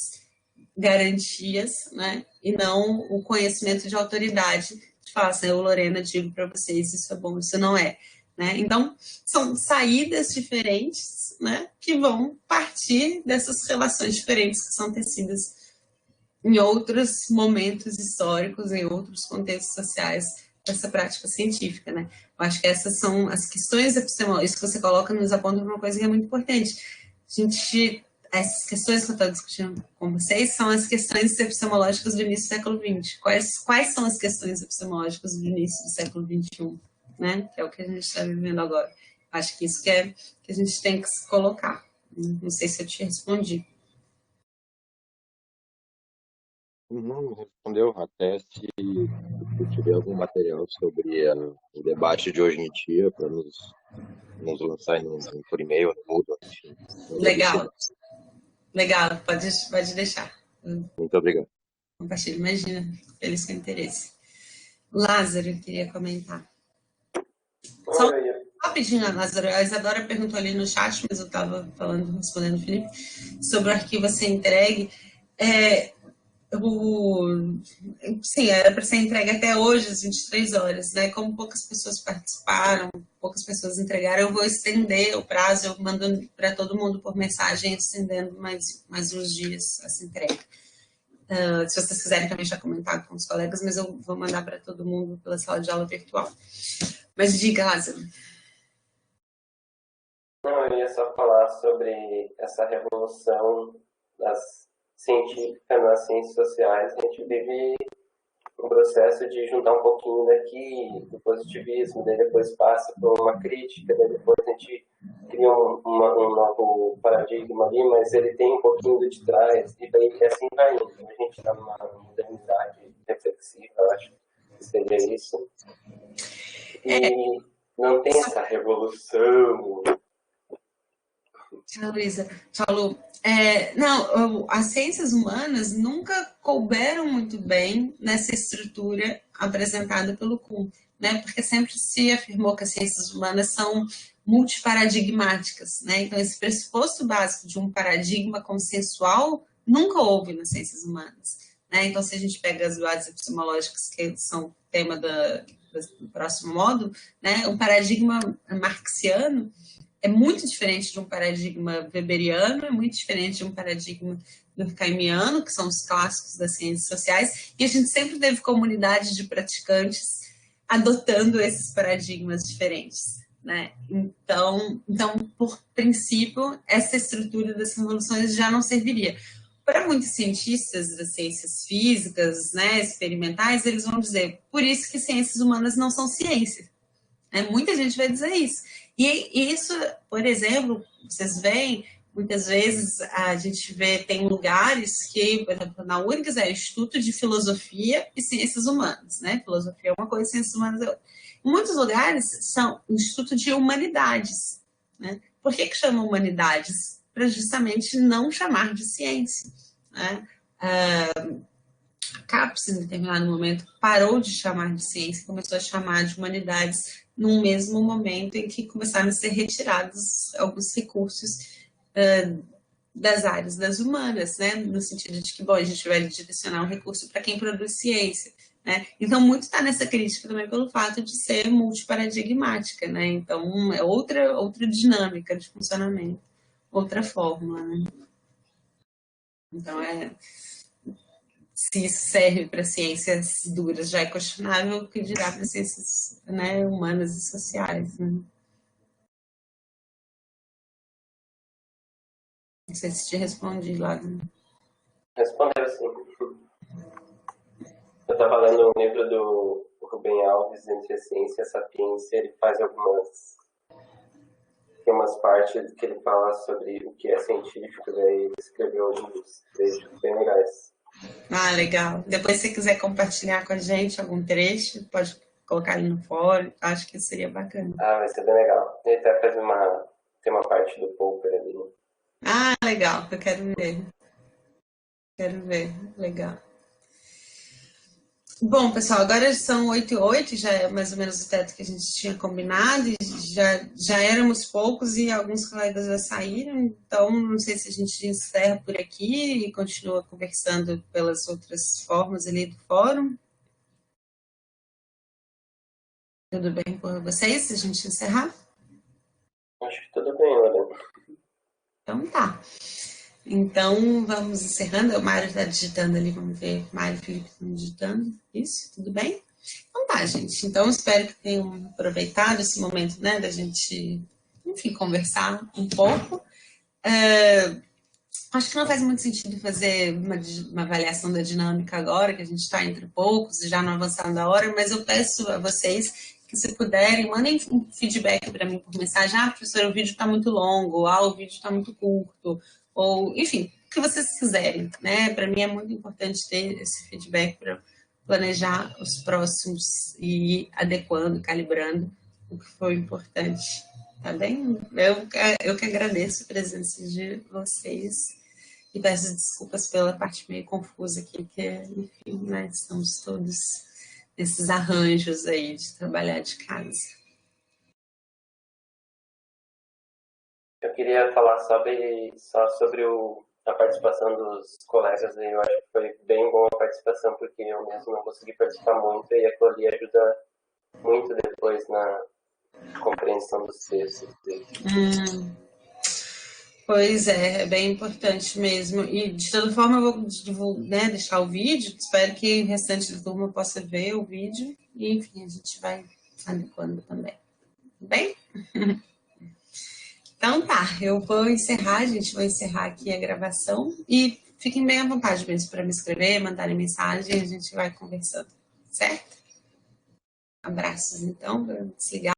garantias, né? E não o conhecimento de autoridade de falar assim, eu, Lorena, digo para vocês, isso é bom, isso não é, né? Então, são saídas diferentes, né? Que vão partir dessas relações diferentes que são tecidas em outros momentos históricos, em outros contextos sociais dessa prática científica, né? Eu acho que essas são as questões epistemológicas, isso que você coloca nos aponta para uma coisa que é muito importante. Essas questões que eu estou discutindo com vocês são as questões epistemológicas do início do século XX. Quais são as questões epistemológicas do início do século XXI, né? Que é o que a gente está vivendo agora. Acho que isso que a gente tem que se colocar. Não sei se eu te respondi. Não respondeu, até se tiver algum material sobre o debate de hoje em dia para nos lançar por e-mail, enfim. Legal, legal, pode deixar. Muito obrigado. Compartilho, imagina, feliz com o interesse. Lázaro, eu queria comentar. Só rapidinho, Lázaro, a Isadora perguntou ali no chat, mas eu estava respondendo o Felipe, sobre o arquivo a ser entregue. sim, era para ser entregue até hoje, às 23 horas, né? Como poucas pessoas participaram, poucas pessoas entregaram, eu vou estender o prazo, eu mando para todo mundo por mensagem, estendendo mais uns dias essa entrega. Se vocês quiserem também já comentar com os colegas, mas eu vou mandar para todo mundo pela sala de aula virtual. Mas diga, Lázaro. Não, eu ia só falar sobre essa revolução científica nas ciências sociais. A gente vive um processo de juntar um pouquinho daqui, do positivismo, daí depois passa por uma crítica, daí depois a gente cria um novo paradigma ali, mas ele tem um pouquinho de trás, e daí assim vai indo. A gente está numa modernidade reflexiva, eu acho que seria isso. E não tem essa revolução. Tchau, Luísa. Tchau, Lu. Não, as ciências humanas nunca couberam muito bem nessa estrutura apresentada pelo Kuhn, né? Porque sempre se afirmou que as ciências humanas são multiparadigmáticas, né? Então, esse pressuposto básico de um paradigma consensual nunca houve nas ciências humanas, né? Então, se a gente pega as bases epistemológicas, que são tema do próximo módulo, né? O paradigma marxiano é muito diferente de um paradigma weberiano, é muito diferente de um paradigma durkheimiano, que são os clássicos das ciências sociais, e a gente sempre teve comunidades de praticantes adotando esses paradigmas diferentes, né? Então, por princípio, essa estrutura das revoluções já não serviria. Para muitos cientistas das ciências físicas, né, experimentais, eles vão dizer, por isso que ciências humanas não são ciência. Muita gente vai dizer isso. E isso, por exemplo, vocês veem, muitas vezes a gente vê, tem lugares que, por exemplo, na URGS é Instituto de Filosofia e Ciências Humanas, né? Filosofia é uma coisa, ciências humanas é outra. Em muitos lugares são Instituto de Humanidades, né? Por que chama Humanidades? Para justamente não chamar de ciência, né? CAPES, em determinado momento, parou de chamar de ciência e começou a chamar de humanidades num mesmo momento em que começaram a ser retirados alguns recursos das áreas das humanas, né? No sentido de que, bom, a gente vai direcionar um recurso para quem produz ciência, né? Então, muito está nessa crítica também pelo fato de ser multiparadigmática, né? Então, é outra dinâmica de funcionamento, outra forma, né? Então, se isso serve para ciências duras já é questionável, o que dirá para ciências, né, humanas e sociais, né? Não sei se te respondi lá. Respondeu sim. Eu estava lendo um livro do Rubem Alves, Entre a Ciência e a Sapiência. Ele faz tem umas partes que ele fala sobre o que é científico, daí ele escreveu uns trechos bem legais. Ah, legal. Depois, se você quiser compartilhar com a gente algum trecho, pode colocar ali no fórum. Acho que seria bacana. Ah, vai ser bem legal. Ele até faz tem uma parte do Popper ali. Ah, legal. Eu quero ver. Quero ver. Legal. Bom, pessoal, agora são 8h08, já é mais ou menos o teto que a gente tinha combinado, e já éramos poucos e alguns colegas já saíram, então não sei se a gente encerra por aqui e continua conversando pelas outras formas ali do fórum. Tudo bem por vocês, se a gente encerrar? Acho que tudo bem, Lorena. Então tá. Então, vamos encerrando. O Mário está digitando ali, vamos ver. Mário e Felipe estão digitando. Isso, tudo bem? Então tá, gente. Então, espero que tenham aproveitado esse momento, né, da gente, enfim, conversar um pouco. Acho que não faz muito sentido fazer uma avaliação da dinâmica agora, que a gente está entre poucos e já não avançando da hora, mas eu peço a vocês que, se puderem, mandem um feedback para mim por mensagem. Ah, professora, o vídeo está muito longo, o vídeo está muito curto, ou, enfim, o que vocês quiserem, né? Para mim é muito importante ter esse feedback para planejar os próximos e ir adequando, calibrando o que foi importante, tá bem? Eu que agradeço a presença de vocês e peço desculpas pela parte meio confusa aqui, que, enfim, né, estamos todos nesses arranjos aí de trabalhar de casa. Eu queria falar só sobre a participação dos colegas aí, eu acho que foi bem boa a participação, porque eu mesmo não consegui participar muito, e aquilo ali ajuda muito depois na compreensão dos textos. Pois é bem importante mesmo. E, de toda forma, eu vou né, deixar o vídeo. Espero que o restante da turma possa ver o vídeo. E, enfim, a gente vai adequando também. Tudo bem? Então tá, eu vou encerrar, gente. Vou encerrar aqui a gravação. E fiquem bem à vontade mesmo para me escrever, mandarem mensagem. A gente vai conversando, certo? Abraços, então. Vou desligar.